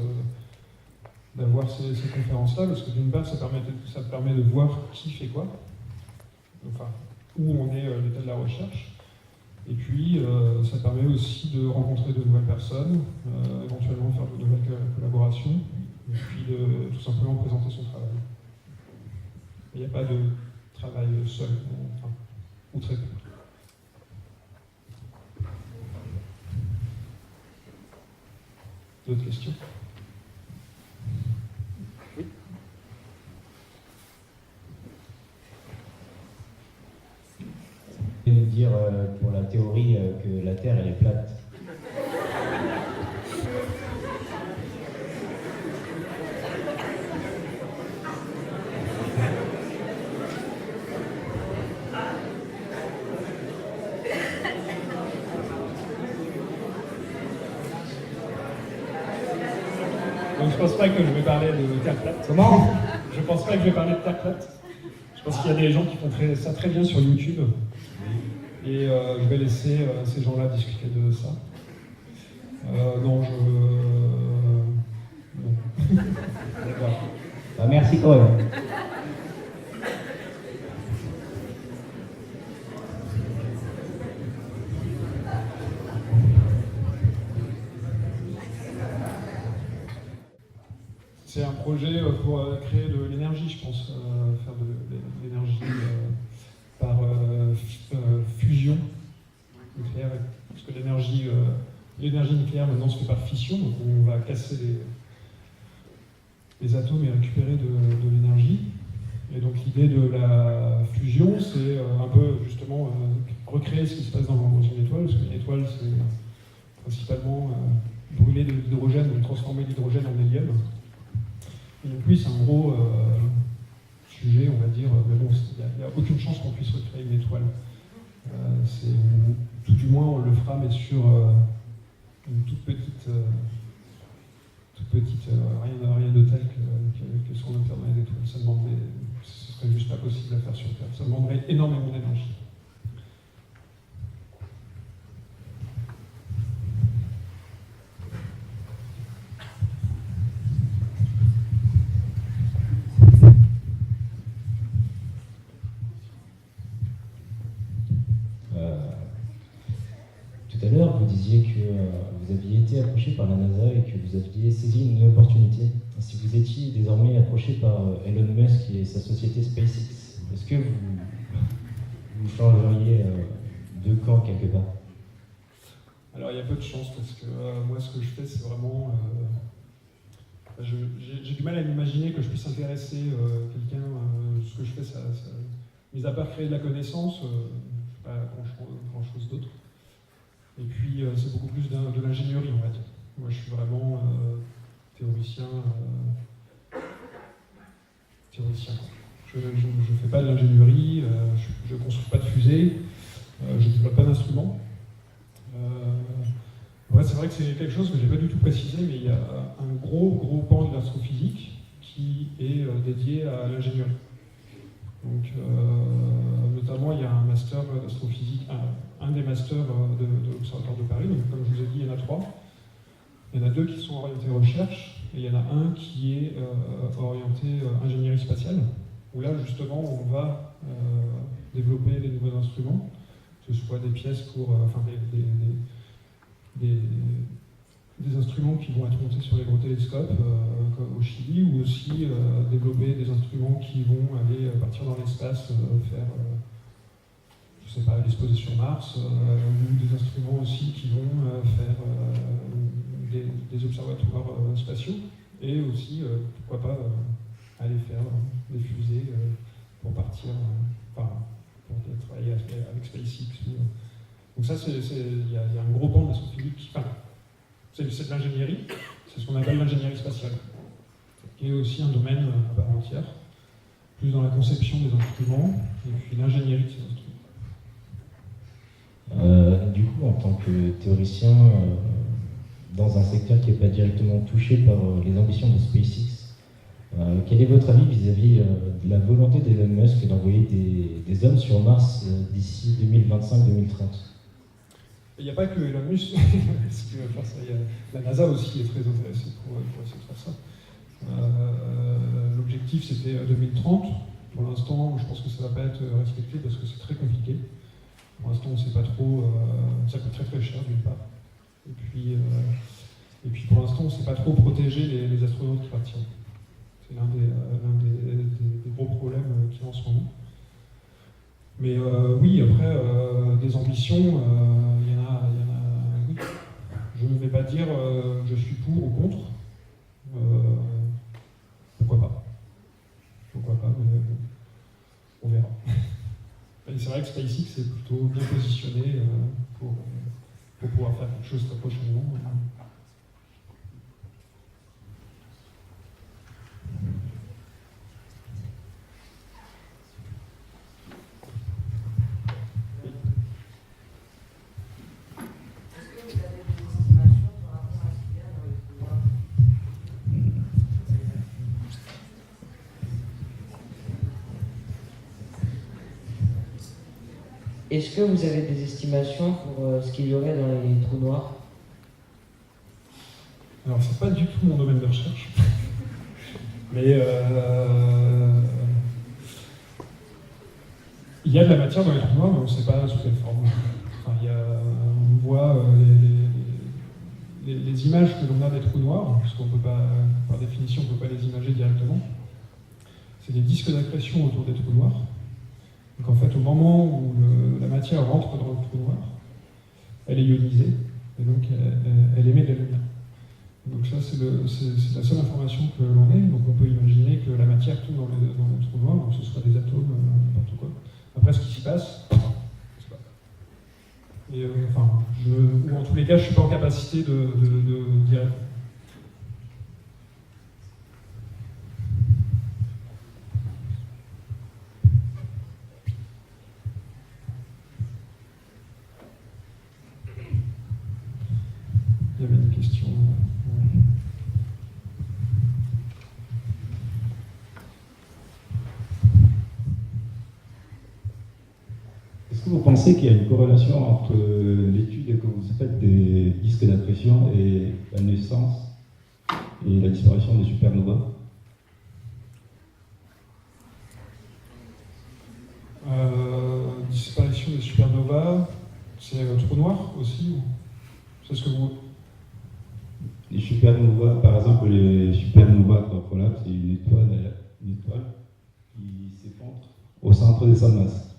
d'avoir ces conférences-là, parce que d'une part, ça permet de voir qui fait quoi, enfin, où on est l'état de la recherche, et puis ça permet aussi de rencontrer de nouvelles personnes, éventuellement faire de nouvelles collaborations, et puis de tout simplement présenter son travail. Il n'y a pas de travail seul, ou très peu. D'autres questions ? Oui. Vous pouvez nous dire pour la théorie que la Terre elle est plate? Donc je pense pas que je vais parler de Terre plate. Comment? Je pense pas que je vais parler de Terre plate. Je pense qu'il y a des gens qui font ça très bien sur YouTube. Et je vais laisser ces gens-là discuter de ça. Non. D'accord. Bah, merci quand même. C'est un projet pour créer de l'énergie, je pense, faire de l'énergie par fusion nucléaire, parce que l'énergie nucléaire maintenant se fait par fission, donc on va casser les atomes et récupérer de l'énergie. Et donc l'idée de la fusion, c'est un peu justement recréer ce qui se passe dans une étoile, parce qu'une étoile, c'est principalement brûler de l'hydrogène, ou transformer l'hydrogène en hélium. Et donc oui, c'est un gros sujet, on va dire, mais bon, il n'y a aucune chance qu'on puisse recréer une étoile. Tout du moins, on le fera, mais sur une toute petite rien de tel que ce qu'on observe dans les étoiles. Ce serait juste pas possible à faire sur Terre. Ça demanderait énormément d'énergie. Tout à l'heure, vous disiez que vous aviez été approché par la NASA et que vous aviez saisi une opportunité. Si vous étiez désormais approché par Elon Musk et sa société SpaceX, est-ce que vous changeriez de camp quelque part? Alors il y a peu de chance parce que moi ce que je fais c'est vraiment... j'ai du mal à m'imaginer que je puisse intéresser quelqu'un. Ce que je fais, mis à part créer de la connaissance, pas grand chose d'autre. Et puis c'est beaucoup plus de l'ingénierie, on va dire. Moi je suis vraiment théoricien. Je ne fais pas de l'ingénierie, je ne construis pas de fusée, je ne développe pas d'instruments. Ouais, c'est vrai que c'est quelque chose que je n'ai pas du tout précisé, mais il y a un gros pan de l'astrophysique qui est dédié à l'ingénierie. Donc, notamment, il y a un master master d'astrophysique, un des masters de l'Observatoire de Paris. Donc, comme je vous ai dit, il y en a 3. Il y en a 2 qui sont orientés recherche, et il y en a un qui est orienté ingénierie spatiale, où là, justement, on va développer des nouveaux instruments, que ce soit des pièces pour, enfin, des instruments qui vont être montés sur les gros télescopes au Chili, ou aussi développer des instruments qui vont aller partir dans l'espace, faire, je sais pas, l'exposer sur Mars, ou des instruments aussi qui vont faire des observatoires spatiaux, et aussi, pourquoi pas, aller faire des fusées pour partir, pour travailler avec SpaceX. Donc ça, il y a un gros pan de l'astrophysique. Enfin, c'est de l'ingénierie, c'est ce qu'on appelle l'ingénierie spatiale, qui est aussi un domaine à part entière, plus dans la conception des instruments, et puis l'ingénierie de ces instruments. Du coup, en tant que théoricien, dans un secteur qui n'est pas directement touché par les ambitions de SpaceX, quel est votre avis vis-à-vis de la volonté d'Elon Musk d'envoyer des hommes sur Mars d'ici 2025-2030 ? Il n'y a pas que Elon Musk qui va faire ça. La NASA aussi est très intéressée pour essayer de faire ça. L'objectif, c'était 2030. Pour l'instant, je pense que ça ne va pas être respecté parce que c'est très compliqué. Pour l'instant, on ne sait pas trop. Ça coûte très très cher d'une part. Et puis pour l'instant, on ne sait pas trop protéger les astronautes qui partiront. C'est l'un des gros problèmes qu'il y a en ce moment. Mais oui, après, des ambitions, il y en a, oui. Je ne vais pas dire je suis pour ou contre. Pourquoi pas, mais on verra. Et c'est vrai que SpaceX est plutôt bien positionné pour pouvoir faire quelque chose très prochainement. Est-ce que vous avez des estimations pour ce qu'il y aurait dans les trous noirs? Alors, c'est pas du tout mon domaine de recherche. Mais il y a de la matière dans les trous noirs, mais on ne sait pas sous quelle forme. Enfin, on voit les images que l'on a des trous noirs, parce qu'on peut pas, par définition, on ne peut pas les imager directement. C'est des disques d'accrétion autour des trous noirs. Donc en fait, au moment où la matière rentre dans le trou noir, elle est ionisée, et donc elle émet de la lumière. Donc ça, c'est la seule information que l'on ait. Donc on peut imaginer que la matière tombe dans le trou noir, donc ce sera des atomes, n'importe quoi. Après, ce qui s'y passe, je sais pas. Et ou en tous les cas, je ne suis pas en capacité de dire. Il y avait une question. Est-ce que vous pensez qu'il y a une corrélation entre l'étude que vous faites des disques d'accrétion et la naissance et la disparition des supernovas? Disparition des supernovas, c'est un trou noir aussi? C'est ce que vous... Les supernovas, par exemple, les supernovas Corpola, c'est une étoile qui s'effondre au centre de sa masse.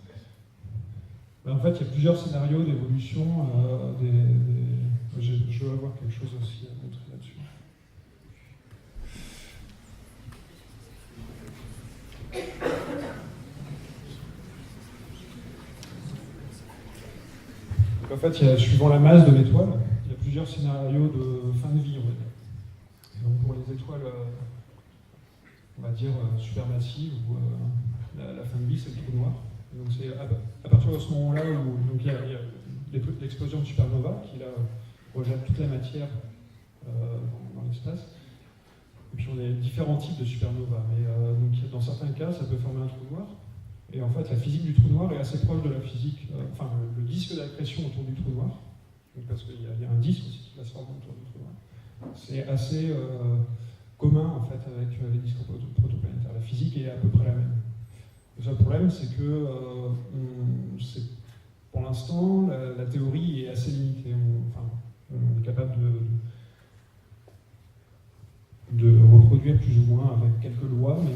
En fait, il y a plusieurs scénarios d'évolution. Je vais avoir quelque chose aussi à montrer là-dessus. Donc en fait, suivant la masse de l'étoile, il y a plusieurs scénarios de fin de vie, on va dire. Et donc pour les étoiles, on va dire supermassives, où la fin de vie, c'est le trou noir. Et donc c'est à partir de ce moment-là où il y a l'explosion de supernova qui là rejette toute la matière dans l'espace. Et puis on a différents types de supernovas. Mais donc dans certains cas, ça peut former un trou noir. Et en fait, la physique du trou noir est assez proche de la physique, enfin, le disque d'accrétion autour du trou noir, donc parce qu'il y a un disque aussi qui va se former autour du trou noir. C'est assez commun en fait avec les disques protoplanétaires. La physique est à peu près la même. Le seul problème, c'est que pour l'instant, la théorie est assez limitée. On est capable de reproduire plus ou moins avec quelques lois, mais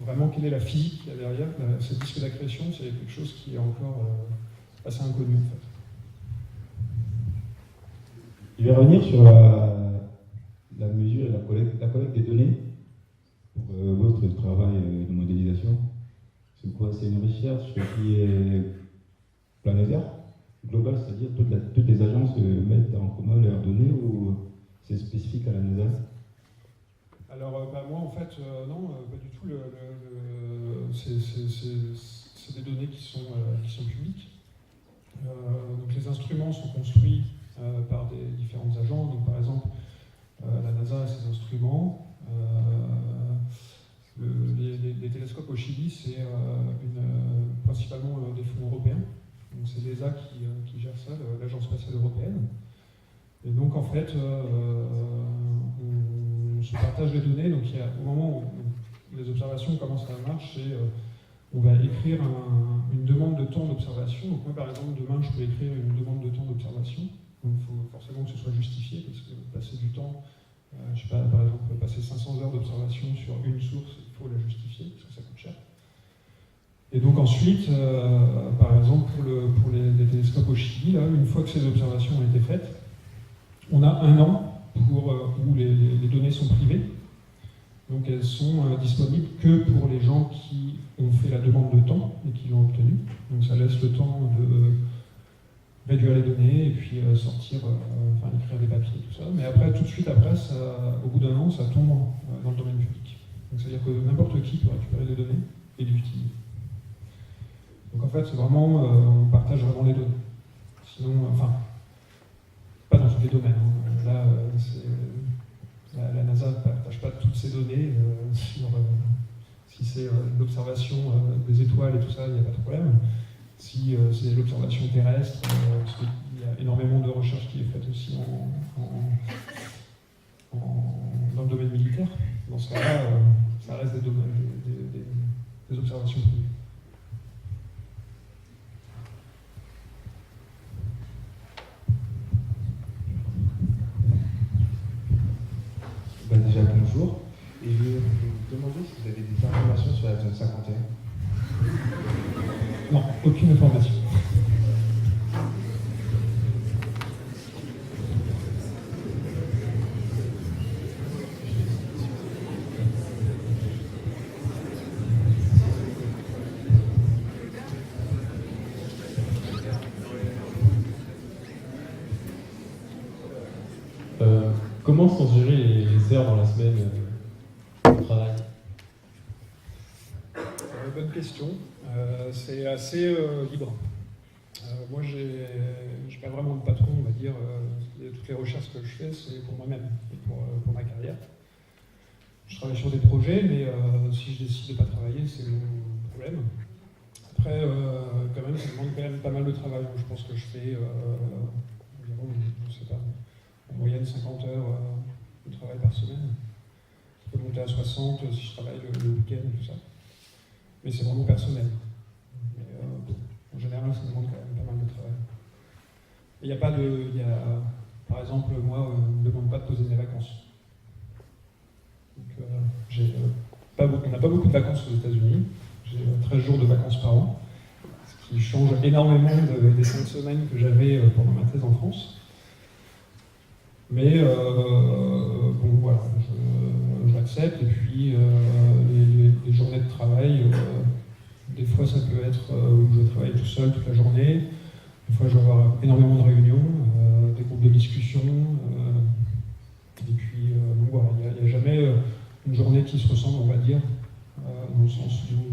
vraiment quelle est la physique qu'il y a derrière ce disque d'accrétion, c'est quelque chose qui est encore assez inconnu en fait. Je vais revenir sur la mesure et la collecte des données pour votre travail de modélisation. C'est quoi? C'est une recherche qui est planétaire, globale, c'est-à-dire toutes les agences mettent en commun leurs données ou c'est spécifique à la NASA? Alors moi en fait non, pas du tout. C'est des données qui sont publiques. Donc les instruments sont construits par des différentes agences. Donc par exemple la NASA a ses instruments. Les télescopes au Chili, c'est principalement des fonds européens. Donc c'est l'ESA qui gère ça, l'Agence spatiale européenne. Et donc en fait, on se partage les données. Donc au moment où les observations commencent à marcher, on va écrire une demande de temps d'observation. Donc moi par exemple, demain je peux écrire une demande de temps d'observation. Donc il faut forcément que ce soit justifié, parce que passer du temps, je sais pas, par exemple, passer 500 heures d'observation sur une source, il faut la justifier, parce que ça coûte cher. Et donc ensuite, par exemple, pour les télescopes au Chili, là, une fois que ces observations ont été faites, on a un an où les données sont privées. Donc elles sont disponibles que pour les gens qui ont fait la demande de temps et qui l'ont obtenue. Donc ça laisse le temps de réduire les données et puis sortir, écrire des papiers, tout ça. Mais après, tout de suite après, au bout d'un an, ça tombe dans le domaine public. Donc c'est-à-dire que n'importe qui peut récupérer les données et les utiliser. Donc en fait, c'est vraiment, on partage vraiment les données. Sinon, pas dans tous les domaines. Hein. Là, la NASA ne partage pas toutes ses données sur si c'est l'observation des étoiles et tout ça, il n'y a pas de problème. Si c'est l'observation terrestre, parce qu'il y a énormément de recherche qui est faite aussi dans le domaine militaire. Dans ce cas-là, ça reste des observations privées. Déjà bonjour, et je vais vous demander si vous avez des informations sur la zone 51. Non, aucune information. Comment sont gérées les heures dans la semaine de travail? Bonne question. C'est assez libre. Moi, j'ai pas vraiment de patron, on va dire. Toutes les recherches que je fais, c'est pour moi-même et pour ma carrière. Je travaille sur des projets, mais si je décide de ne pas travailler, c'est mon problème. Après, quand même, ça demande quand même pas mal de travail. Je pense que je fais environ, je sais pas, en moyenne 50 heures de travail par semaine. Ça peut monter à 60 si je travaille le week-end et tout ça. Mais c'est vraiment personnel. Mais, en général, ça demande quand même pas mal de travail. Il n'y a pas de... par exemple, moi, on ne me demande pas de poser mes vacances. Donc, on n'a pas beaucoup de vacances aux États-Unis. J'ai 13 jours de vacances par an, ce qui change énormément des 5 semaines que j'avais pendant ma thèse en France. Mais bon, voilà, j'accepte. Et puis, les journées de travail, des fois ça peut être où je travaille tout seul toute la journée. Des fois, je vais avoir énormément de réunions, des groupes de discussion. Et puis, donc voilà, il n'y a jamais une journée qui se ressemble, on va dire, dans le sens où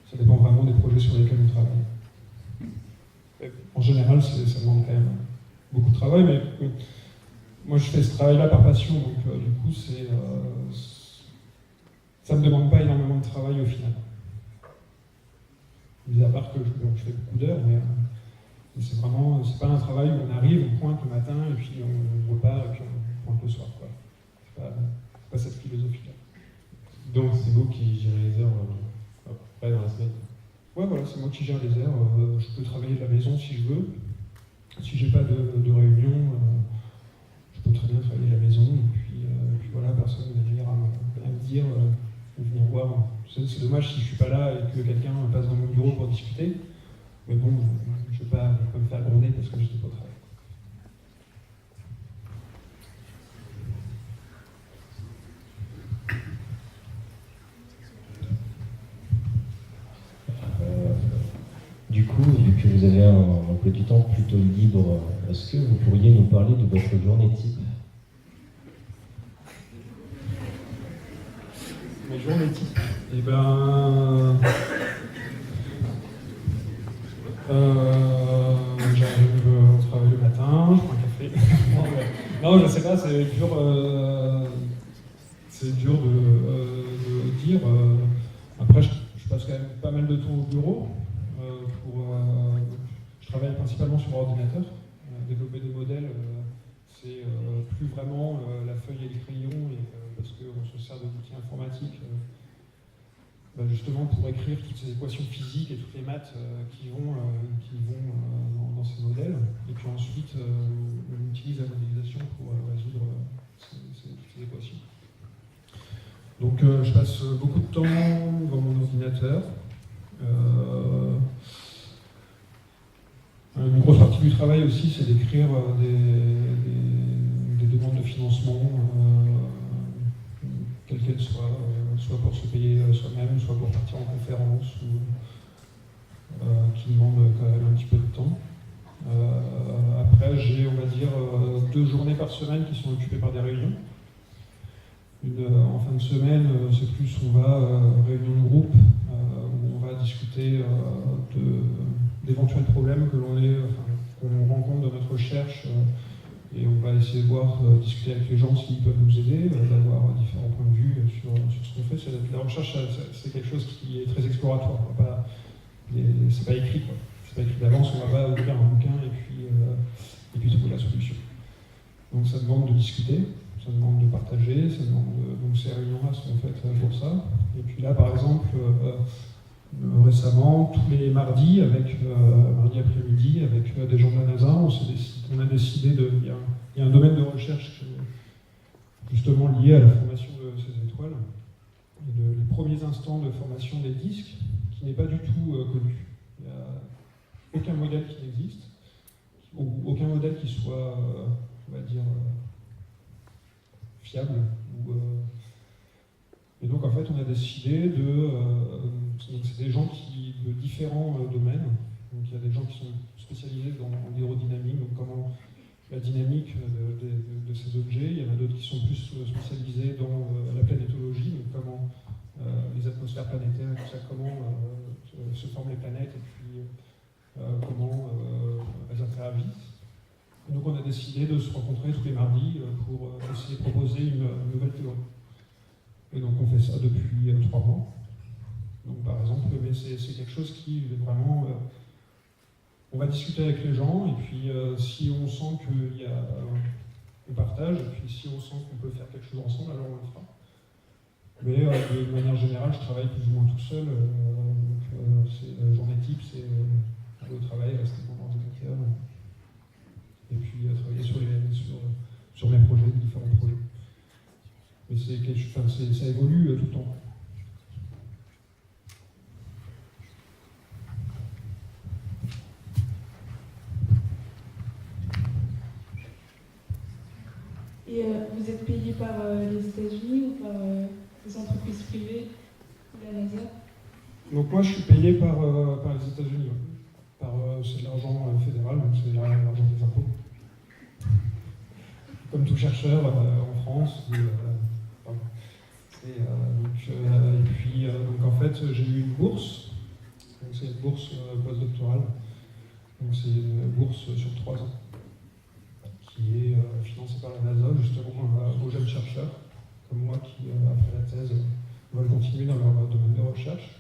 ça dépend vraiment des projets sur lesquels on travaille. Et en général, ça demande quand même beaucoup de travail, mais moi je fais ce travail-là par passion, donc du coup, ça ne me demande pas énormément de travail au final. mis à part que je fais beaucoup d'heures, mais c'est pas un travail où on arrive, on pointe le matin, et puis on repart, et puis on pointe le soir, quoi. C'est pas cette philosophie-là. Donc c'est vous qui gérez les heures après dans la semaine? Ouais, voilà, c'est moi qui gère les heures. Je peux travailler de la maison si je veux. Si j'ai pas de réunion, je peux très bien travailler de la maison. Et puis voilà, personne ne va venir à me dire ou venir voir. C'est dommage si je suis pas là et que quelqu'un passe dans mon bureau pour discuter. Mais bon, je ne vais pas me faire gronder parce que je n'étais pas au travail. Du coup, vu que vous avez un emploi du temps plutôt libre, est-ce que vous pourriez nous parler de votre journée type? Ma journée type? Eh ben... j'arrive au travail le matin, je prends un café. Non, je sais pas, c'est dur de dire. Après, je passe quand même pas mal de temps au bureau. Je travaille principalement sur ordinateur. Développer des modèles, c'est plus vraiment la feuille et le crayon, parce qu'on se sert d'outils informatiques justement pour écrire toutes ces équations physiques et toutes les maths qui vont dans ces modèles. Et puis ensuite, on utilise la modélisation pour résoudre ces équations. Donc je passe beaucoup de temps devant mon ordinateur. Une grosse partie du travail aussi, c'est d'écrire des demandes de financement, quelles qu'elles soient, soit pour se payer soi-même, soit pour partir en conférence, ou qui demandent quand même un petit peu de temps. Après, j'ai, on va dire, 2 journées par semaine qui sont occupées par des réunions. En fin de semaine, c'est plus, on va réunion de groupe, où on va discuter d'éventuels problèmes qu'on rencontre dans notre recherche, et on va essayer de voir, discuter avec les gens s'ils peuvent nous aider, d'avoir différents points de vue sur ce qu'on fait. La recherche, c'est quelque chose qui est très exploratoire. C'est pas écrit, quoi. C'est pas écrit d'avance, on va pas ouvrir un bouquin et puis trouver la solution. Donc ça demande de discuter, ça demande de partager, donc ces réunions-là sont faites pour ça. Et puis là, par exemple, récemment, tous les mardis, mardi après-midi, avec des gens de la NASA, on a décidé il y a un domaine de recherche justement lié à la formation de ces étoiles, et les premiers instants de formation des disques, qui n'est pas du tout connu. Il n'y a aucun modèle qui n'existe, aucun modèle qui soit, on va dire, fiable. Et donc en fait, on a décidé c'est des gens de différents domaines. Donc il y a des gens qui sont spécialisés dans l'aérodynamique, donc comment la dynamique de ces objets. Il y en a d'autres qui sont plus spécialisés dans la planétologie, donc comment les atmosphères planétaires, tout ça, comment se forment les planètes et puis comment elles interagisent. Et donc on a décidé de se rencontrer tous les mardis pour essayer de proposer une nouvelle théorie. Et donc on fait ça depuis 3 mois. Donc par exemple, mais c'est quelque chose qui est vraiment... on va discuter avec les gens, et puis si on sent qu'on partage, et puis si on sent qu'on peut faire quelque chose ensemble, alors on le fera. Mais de manière générale, je travaille plus ou moins tout seul. La journée type, c'est aller au travail, rester devant l'ordinateur, et puis travailler sur mes projets, différents projets. Mais ça évolue tout le temps. Et vous êtes payé par les États-Unis ou par des entreprises privées ou la NASA? Donc moi je suis payé par les États-Unis. C'est de l'argent fédéral, donc c'est l'argent des impôts. Comme tout chercheur en France. Donc en fait j'ai eu une bourse. C'est une bourse postdoctorale. Donc c'est une bourse sur 3 ans, qui est financée par la NASA, justement aux jeunes chercheurs, comme moi, qui, après la thèse, veulent continuer dans leur domaine de recherche.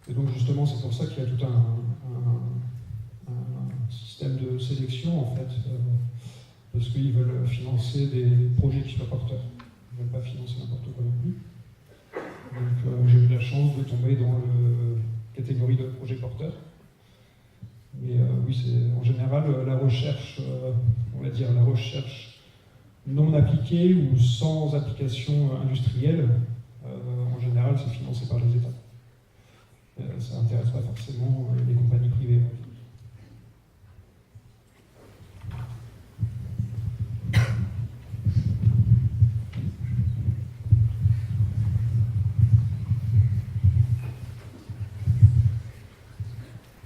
Et donc justement, c'est pour ça qu'il y a tout un système de sélection, en fait, parce qu'ils veulent financer des projets qui soient porteurs. Ils ne veulent pas financer n'importe quoi non plus. Donc j'ai eu la chance de tomber dans la catégorie de projet porteur. Mais oui, c'est en général la recherche, on va dire la recherche non appliquée ou sans application industrielle. En général, c'est financé par les États. Ça n'intéresse pas forcément les compagnies privées.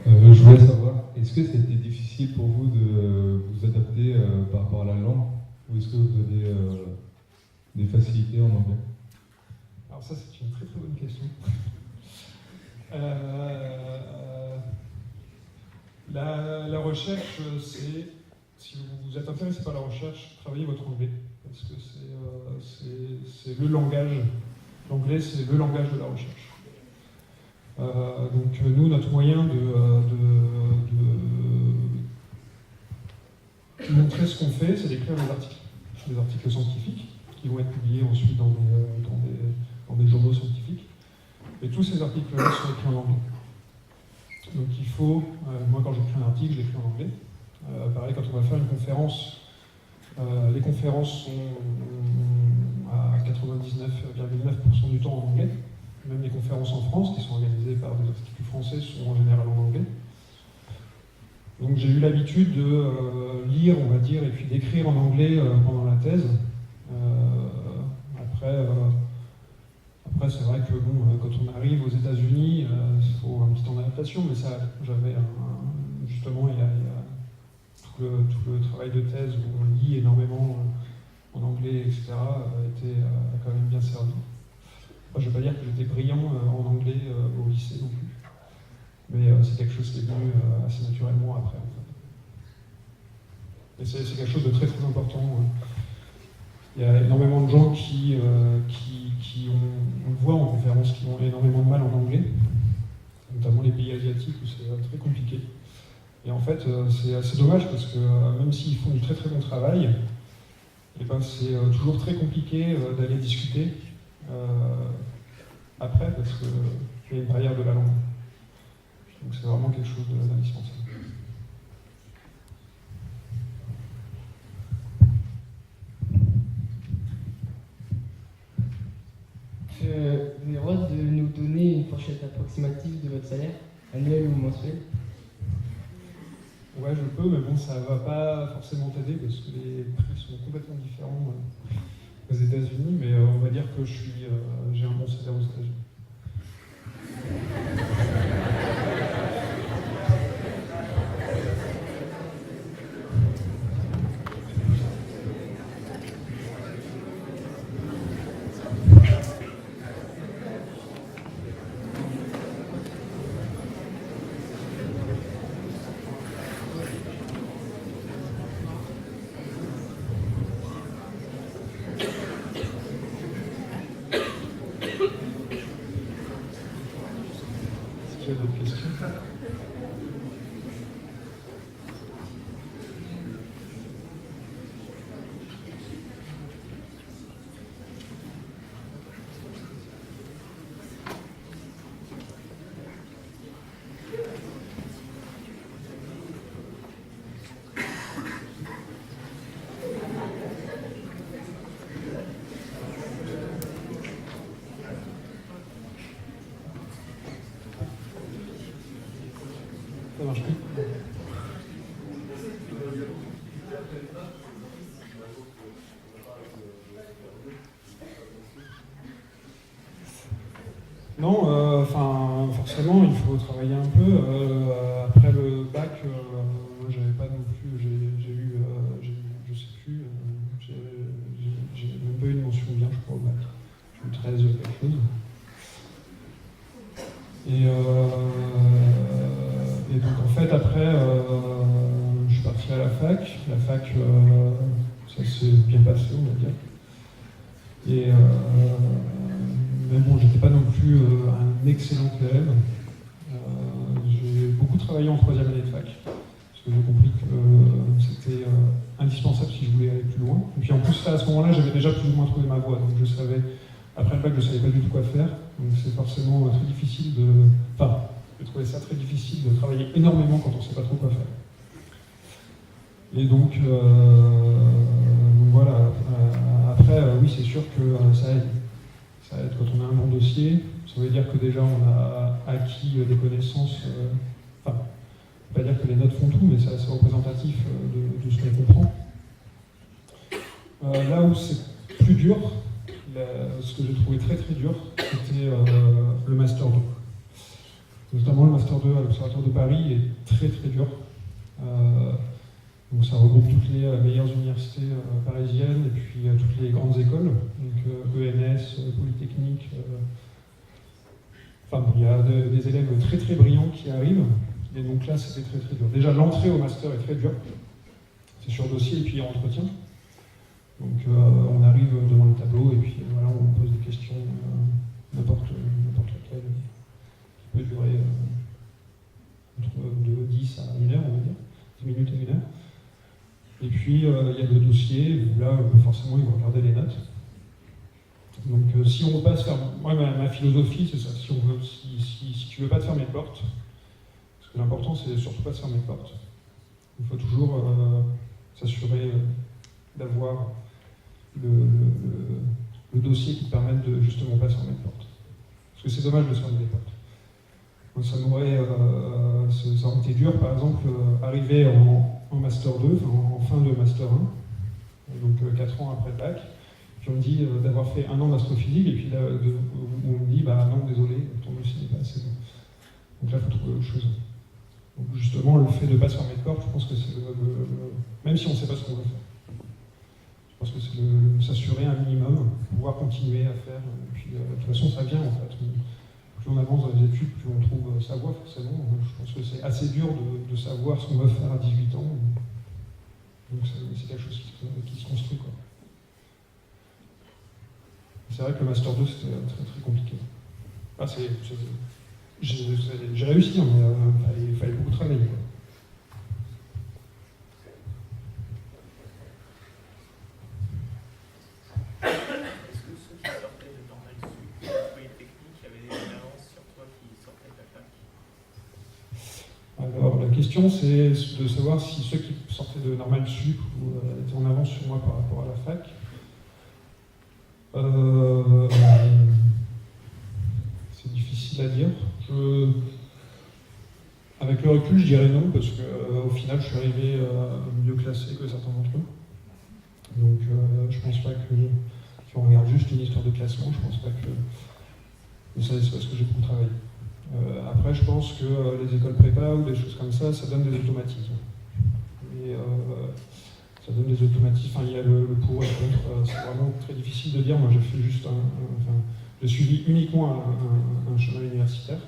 Je voulais savoir, est-ce que c'était difficile pour vous de vous adapter par rapport à la langue, ou est-ce que vous avez des facilités en anglais? Alors ça, c'est une très très bonne question. La recherche, c'est, si vous êtes intéressé par la recherche, travaillez votre anglais, parce que c'est le langage, l'anglais c'est le langage de la recherche. Donc nous, notre moyen de montrer ce qu'on fait, c'est d'écrire des articles scientifiques qui vont être publiés ensuite dans des journaux scientifiques. Et tous ces articles-là sont écrits en anglais. Donc il faut, moi quand j'écris un article, je l'écris en anglais. Pareil, quand on va faire une conférence, les conférences sont à 99,9% du temps en anglais. Même les conférences en France, qui sont organisées par des instituts français, sont en général en anglais. Donc j'ai eu l'habitude de lire, on va dire, et puis d'écrire en anglais pendant la thèse. Après c'est vrai que bon, quand on arrive aux États-Unis, il faut un petit temps d'adaptation, mais ça, j'avais justement, il y a tout le travail de thèse où on lit énormément en anglais, etc., a quand même bien servi. Moi, je ne vais pas dire que j'étais brillant en anglais au lycée non plus, mais c'est quelque chose qui est venu assez naturellement après, en fait. Et c'est quelque chose de très très important. Il y a énormément de gens qui on le voit en conférence, qui ont énormément de mal en anglais, notamment les pays asiatiques où c'est très compliqué. Et en fait, c'est assez dommage parce que même s'ils font du très très bon travail, et ben, c'est toujours très compliqué d'aller discuter après parce qu'il y a une barrière de la langue. Donc c'est vraiment quelque chose d'indispensable. Vous avez le droit de nous donner une fourchette approximative de votre salaire, annuel ou mensuel? Ouais, je peux, mais bon, ça va pas forcément t'aider parce que les prix sont complètement différents aux États-Unis, mais on va dire que j'ai un bon salaire aux États-Unis. Ça marche plus. Non, enfin, forcément, il faut travailler un peu. Après le bac, moi, j'avais pas non plus, j'ai eu, je sais plus, j'ai même pas eu une mention bien, je crois, au bac. J'ai eu 13 quelque chose. Et donc en fait après je suis parti à la fac. La fac ça s'est bien passé, on va dire. Mais bon, j'étais pas non plus un excellent élève. travailler en troisième année de fac, parce que j'ai compris que c'était indispensable si je voulais aller plus loin. Et puis en plus, là, à ce moment-là, j'avais déjà plus ou moins trouvé ma voie, donc je savais, après le bac, je ne savais pas du tout quoi faire, donc c'est forcément très difficile j'ai trouvé ça très difficile de travailler énormément quand on ne sait pas trop quoi faire. Et donc voilà, après, oui, c'est sûr que ça aide. Ça aide quand on a un bon dossier. Ça veut dire que déjà on a acquis des connaissances. On ne peut pas dire que les notes font tout, mais c'est assez représentatif de ce qu'on comprend. Là où c'est plus dur, ce que j'ai trouvé très très dur, c'était le Master 2. Notamment le Master 2 à l'Observatoire de Paris est très très dur. Donc ça regroupe toutes les meilleures universités parisiennes et puis toutes les grandes écoles, donc ENS, Polytechnique. Il y a des élèves très très brillants qui arrivent, et donc là c'était très très dur. Déjà l'entrée au master est très dure, c'est sur dossier et puis entretien. Donc on arrive devant le tableau et puis voilà, on pose des questions, n'importe laquelle, qui peut durer de 10 à 1 heure, on va dire, 10 minutes à 1 heure. Et puis il y a le dossier, où là forcément ils vont regarder les notes. Donc si on ne veut pas se faire... Moi ma philosophie c'est ça, si tu ne veux pas te fermer de porte, parce que l'important c'est surtout pas de fermer de porte. Il faut toujours s'assurer d'avoir le dossier qui te permette de justement pas se fermer de porte. Parce que c'est dommage de se fermer des portes. Donc, ça aurait été dur par exemple arriver en Master 2, en fin de Master 1, donc 4 ans après le bac, puis on me dit d'avoir fait 1 an d'astrophysique, et puis là, on me dit bah non, désolé, ton dossier n'est pas assez bon. Donc là, il faut trouver autre chose. Donc justement, le fait de ne pas se fermer de porte, je pense que c'est même si on ne sait pas ce qu'on veut faire. Je pense que c'est s'assurer un minimum, pouvoir continuer à faire, et puis de toute façon, ça vient en fait. Plus on avance dans les études, plus on trouve sa voie, forcément. Je pense que c'est assez dur de savoir ce qu'on veut faire à 18 ans. Donc c'est quelque chose qui se construit, quoi. C'est vrai que le Master 2, c'était très très compliqué. J'ai réussi, mais il fallait beaucoup travailler, quoi. Est-ce que ceux qui sortaient de Normal Sup, de Polytechnique, avaient des références sur toi qui sortaient de la fac? Alors la question c'est de savoir si ceux qui sortaient de Normal Sup étaient en avance sur moi par rapport à la fac. C'est difficile à dire. Avec le recul, je dirais non, parce qu'au final, je suis arrivé mieux classé que certains d'entre eux. Donc je pense pas que, si on regarde juste une histoire de classement, je pense pas que... Mais ça, c'est parce que j'ai beaucoup travaillé. Après, je pense que les écoles prépa ou des choses comme ça donne des automatismes. Et ça donne des automatismes. Enfin, il y a le pour et le contre. C'est vraiment très difficile de dire. Moi, j'ai fait juste j'ai suivi uniquement un chemin universitaire,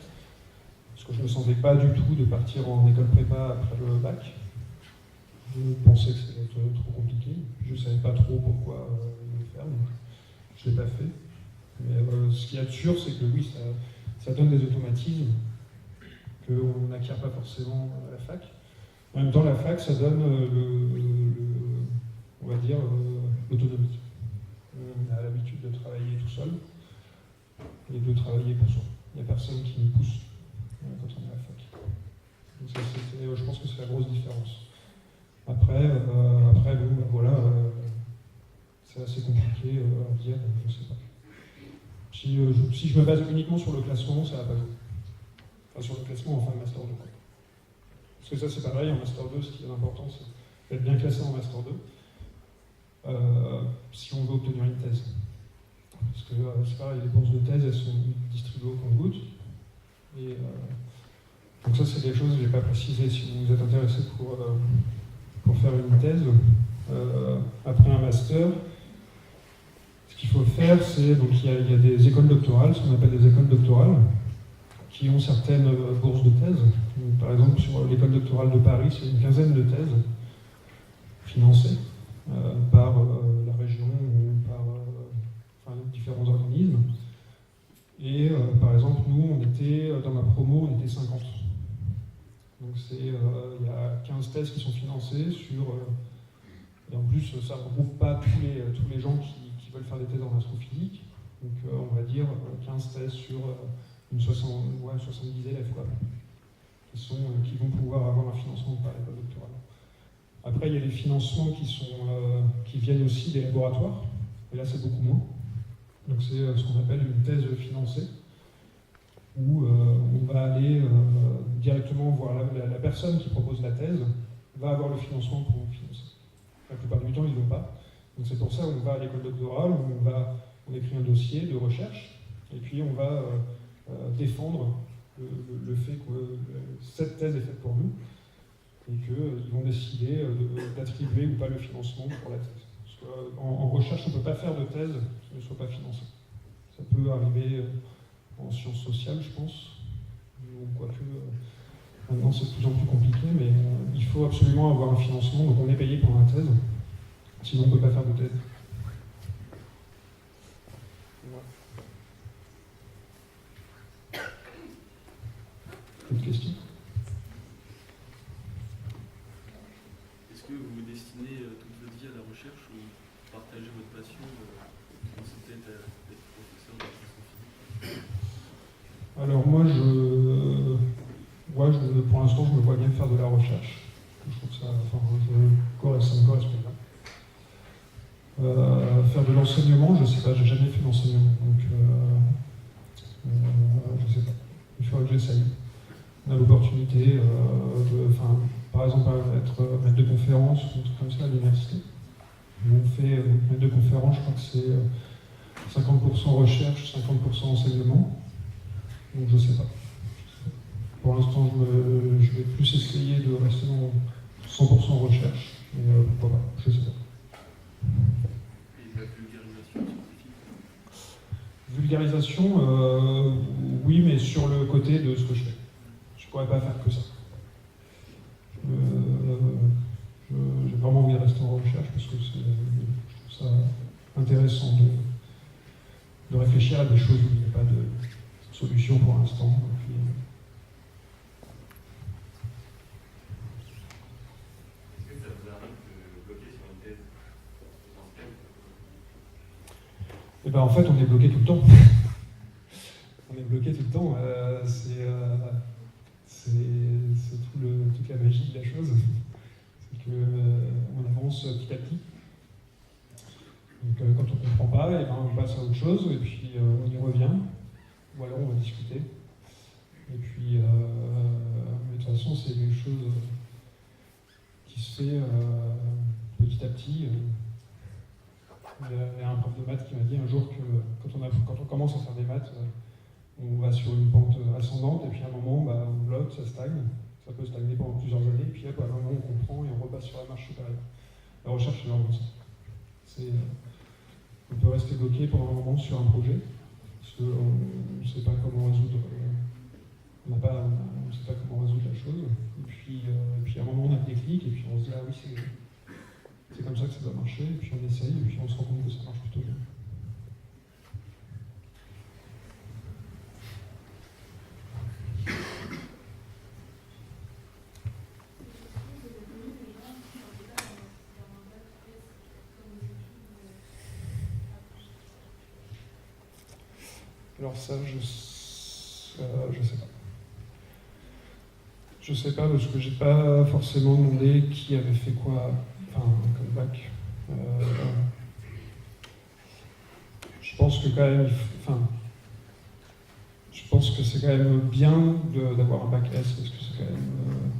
parce que je ne me sentais pas du tout de partir en école prépa après le bac. Je pensais que c'était trop compliqué. Je ne savais pas trop pourquoi le faire, donc je ne l'ai pas fait. Mais ce qu'il y a de sûr, c'est que oui, ça donne des automatismes qu'on n'acquiert pas forcément à la fac. En même temps, la fac, ça donne on va dire, l'autonomie. On a l'habitude de travailler tout seul et de travailler pour soi. Il n'y a personne qui nous pousse quand on est à la fac. Donc ça, je pense que c'est la grosse différence. Après, bon, voilà, c'est assez compliqué à dire, je ne sais pas. Si je me base uniquement sur le classement, ça va pas jouer. Enfin, sur le classement en fin de Master 2. Quoi. Parce que ça, c'est pareil, en Master 2, ce qui est important, c'est d'être bien classé en Master 2, si on veut obtenir une thèse. Parce que c'est pareil, les bourses de thèse, elles sont distribuées au compte-gouttes. Et donc ça, c'est des choses que je n'ai pas précisées. Si vous êtes intéressé pour faire une thèse, après un master, ce qu'il faut faire, c'est, donc il y a des écoles doctorales, ce qu'on appelle des écoles doctorales, qui ont certaines bourses de thèse. Donc, par exemple, sur l'école doctorale de Paris, c'est une quinzaine de thèses financées par la région ou par différents organismes. Et par exemple, nous, dans ma promo, on était 50. Donc il y a 15 thèses qui sont financées sur... et en plus, ça ne regroupe pas tous les gens qui veulent faire des thèses en astrophysique. Donc on va dire 15 thèses sur une 70 élèves, quoi, qui vont pouvoir avoir un financement par l'école doctorale. Après, il y a les financements qui viennent aussi des laboratoires, et là c'est beaucoup moins. Donc c'est ce qu'on appelle une thèse financée, où on va aller directement voir la personne qui propose la thèse, va avoir le financement pour financer. La plupart du temps, ils ne l'ont pas. Donc c'est pour ça qu'on va à l'école doctorale, où on écrit un dossier de recherche, et puis on va défendre le fait que cette thèse est faite pour nous, et qu'ils vont décider d'attribuer ou pas le financement pour la thèse. Parce qu'en recherche, on ne peut pas faire de thèse qui ne soit pas financée. Ça peut arriver en sciences sociales, je pense, ou quoique maintenant c'est de plus en plus compliqué, mais il faut absolument avoir un financement, donc on est payé pour la thèse, sinon on ne peut pas faire de thèse. D'autres questions ? Est-ce que vous vous destinez toute votre vie à la recherche ou partagez votre passion pensez peut-être à être professeur de physique? Alors moi, pour l'instant, je me vois bien faire de la recherche. Je trouve que ça me correspond bien. Faire de l'enseignement, je ne sais pas, j'ai jamais fait d'enseignement, donc je ne sais pas. Il faudrait que j'essaye. On a l'opportunité par exemple, être maître de conférence ou un truc comme ça à l'université. On fait maître de conférence, je crois que c'est 50% recherche, 50% enseignement. Donc je ne sais pas. Pour l'instant, je vais plus essayer de rester dans 100% recherche. Mais pourquoi pas, je ne sais pas. Et la vulgarisation scientifique? Vulgarisation, oui, mais sur le côté de ce que je fais. Je ne pourrais pas faire que ça. J'ai vraiment envie de rester en recherche parce que je trouve ça intéressant de réfléchir à des choses où il n'y a pas de solution pour l'instant. Est-ce que ça vous arrive de bloquer sur une thèse potentielle? Eh ben, en fait, on est bloqué tout le temps. On est bloqué tout le temps. C'est toute la magie de la chose. C'est qu'on avance petit à petit. Donc quand on ne comprend pas, et ben, on passe à autre chose, et puis on y revient. Ou alors on va discuter. Et puis, mais de toute façon, c'est quelque chose qui se fait petit à petit. Il y a un prof de maths qui m'a dit un jour que quand on commence à faire des maths, on va sur une pente ascendante, et puis à un moment, on bloque, ça stagne. Ça peut stagner pendant plusieurs années, et puis à un moment, on comprend et on repasse sur la marche supérieure. La recherche, c'est vraiment ça. On peut rester bloqué pendant un moment sur un projet, parce qu'on ne sait pas comment résoudre. On ne sait pas comment résoudre la chose. Et puis à un moment, on a le déclic, et puis on se dit, ah oui, c'est comme ça que ça doit marcher, et puis on essaye, et puis on se rend compte que ça marche plutôt bien. Alors ça, je sais pas. Je sais pas parce que j'ai pas forcément demandé qui avait fait quoi, comme bac. Je pense que quand même, je pense que c'est quand même bien d'avoir un bac S parce que c'est quand même,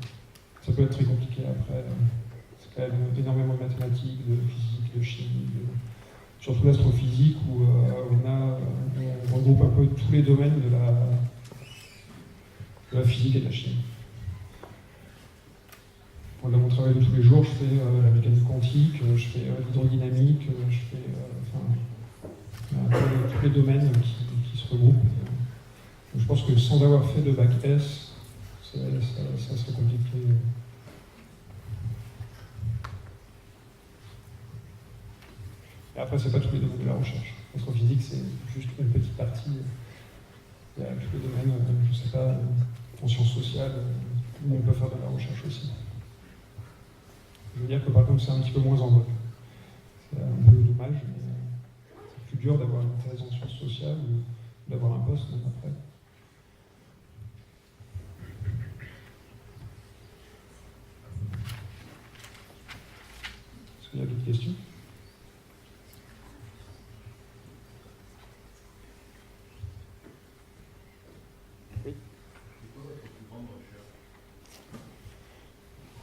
ça peut être très compliqué après. C'est quand même énormément de mathématiques, de physique, de chimie. Surtout l'astrophysique où on regroupe un peu tous les domaines de la physique et de la chimie. Dans mon travail de tous les jours, je fais la mécanique quantique, je fais l'hydrodynamique, je fais tous les domaines qui se regroupent. Donc, je pense que sans avoir fait de bac S, ça serait compliqué. Et après, c'est pas tous les domaines de la recherche. L'astrophysique, c'est juste une petite partie. Il y a tous les domaines, je sais pas, en sciences sociales, où on peut faire de la recherche aussi. Je veux dire que par contre c'est un petit peu moins en vogue. C'est un peu dommage, mais c'est plus dur d'avoir une thèse en sciences sociales ou d'avoir un poste même après. Est-ce qu'il y a d'autres questions ? Oui.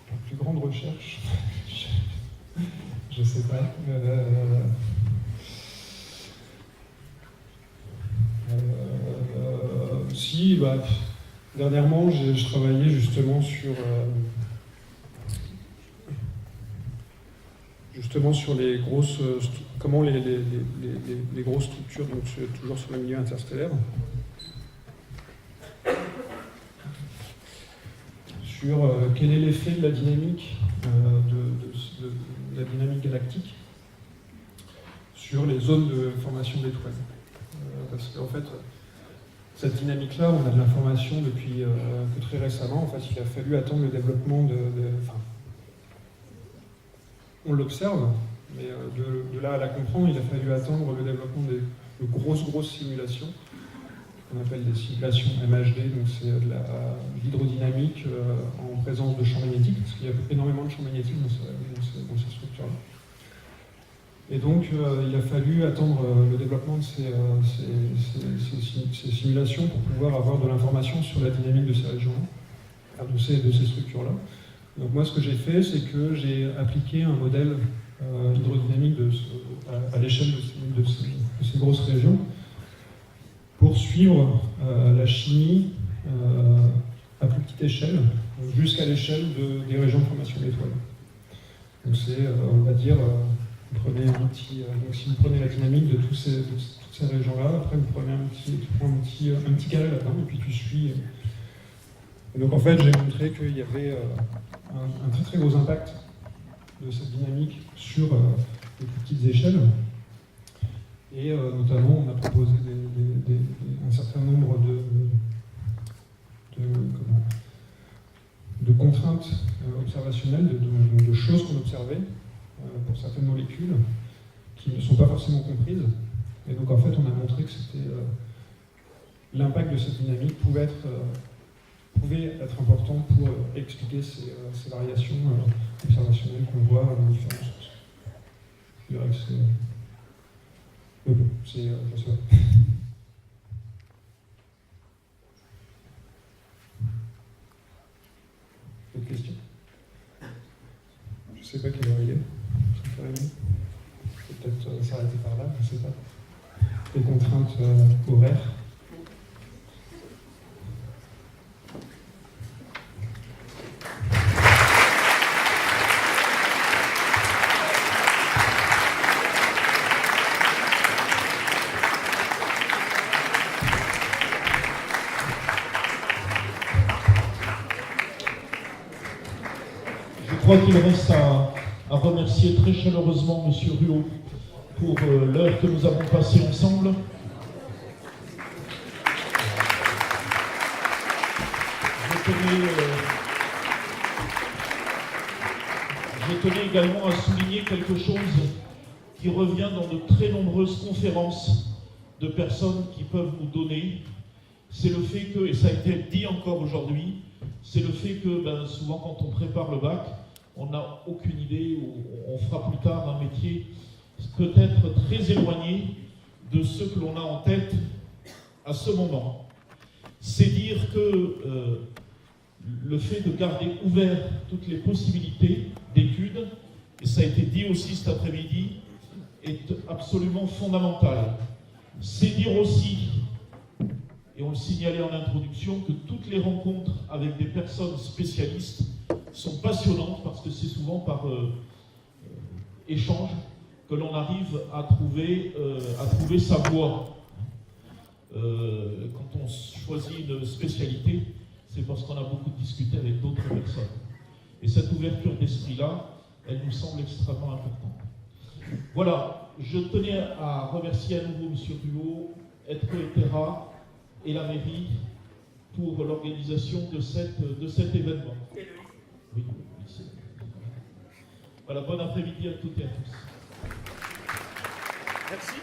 La plus grande recherche, je sais pas. Si, bah, dernièrement, je travaillais justement sur les grosses, comment les grosses structures, donc toujours sur le milieu interstellaire, sur quel est l'effet de la dynamique de la dynamique galactique sur les zones de formation d'étoiles. Parce qu'en fait, cette dynamique-là, on a de l'information depuis que très récemment. En fait, il a fallu attendre le développement on l'observe, mais de là à la comprendre, il a fallu attendre le développement de grosses simulations, qu'on appelle des simulations MHD, donc c'est de l'hydrodynamique en présence de champs magnétiques, parce qu'il y a énormément de champs magnétiques dans ces structures-là. Et donc, il a fallu attendre le développement de ces simulations pour pouvoir avoir de l'information sur la dynamique de ces régions-là, de ces structures-là. Donc moi, ce que j'ai fait, c'est que j'ai appliqué un modèle hydrodynamique à l'échelle de ces grosses régions pour suivre la chimie à plus petite échelle, jusqu'à l'échelle des régions de formation d'étoiles. Donc c'est, on va dire, donc si vous prenez la dynamique de toutes ces régions-là, après vous prenez un petit carré là-dedans, et puis tu suis. Et donc en fait, j'ai montré qu'il y avait un très gros impact de cette dynamique sur les plus petites échelles. Et notamment, on a proposé un certain nombre de contraintes observationnelles, de choses qu'on observait pour certaines molécules qui ne sont pas forcément comprises. Et donc en fait, on a montré que c'était l'impact de cette dynamique pouvait être important pour expliquer ces variations observationnelles qu'on voit dans différentes sources. Je dirais que c'est... Mais bon, c'est... je sais pas. D'autres questions? Je sais pas quelle heure il est. Peut-être s'arrêter par là, je sais pas. Des contraintes horaires. Je crois qu'il reste à remercier très chaleureusement M. Ruot pour l'heure que nous avons passée ensemble. Je tenais également à souligner quelque chose qui revient dans de très nombreuses conférences de personnes qui peuvent nous donner. C'est le fait que, et ça a été dit encore aujourd'hui, c'est le fait que souvent quand on prépare le bac, on n'a aucune idée, ou on fera plus tard un métier peut-être très éloigné de ce que l'on a en tête à ce moment. C'est dire que le fait de garder ouvert toutes les possibilités d'études, et ça a été dit aussi cet après-midi, est absolument fondamental. C'est dire aussi, et on le signalait en introduction, que toutes les rencontres avec des personnes spécialistes sont passionnantes parce que c'est souvent par échange que l'on arrive à trouver sa voie. Quand on choisit une spécialité, c'est parce qu'on a beaucoup discuté avec d'autres personnes. Et cette ouverture d'esprit-là, elle nous semble extrêmement importante. Voilà, je tenais à remercier à nouveau M. Ruot, Etco et Terra et la mairie pour l'organisation de cet événement. Oui, lycée. Voilà, bon après-midi à toutes et à tous. Merci.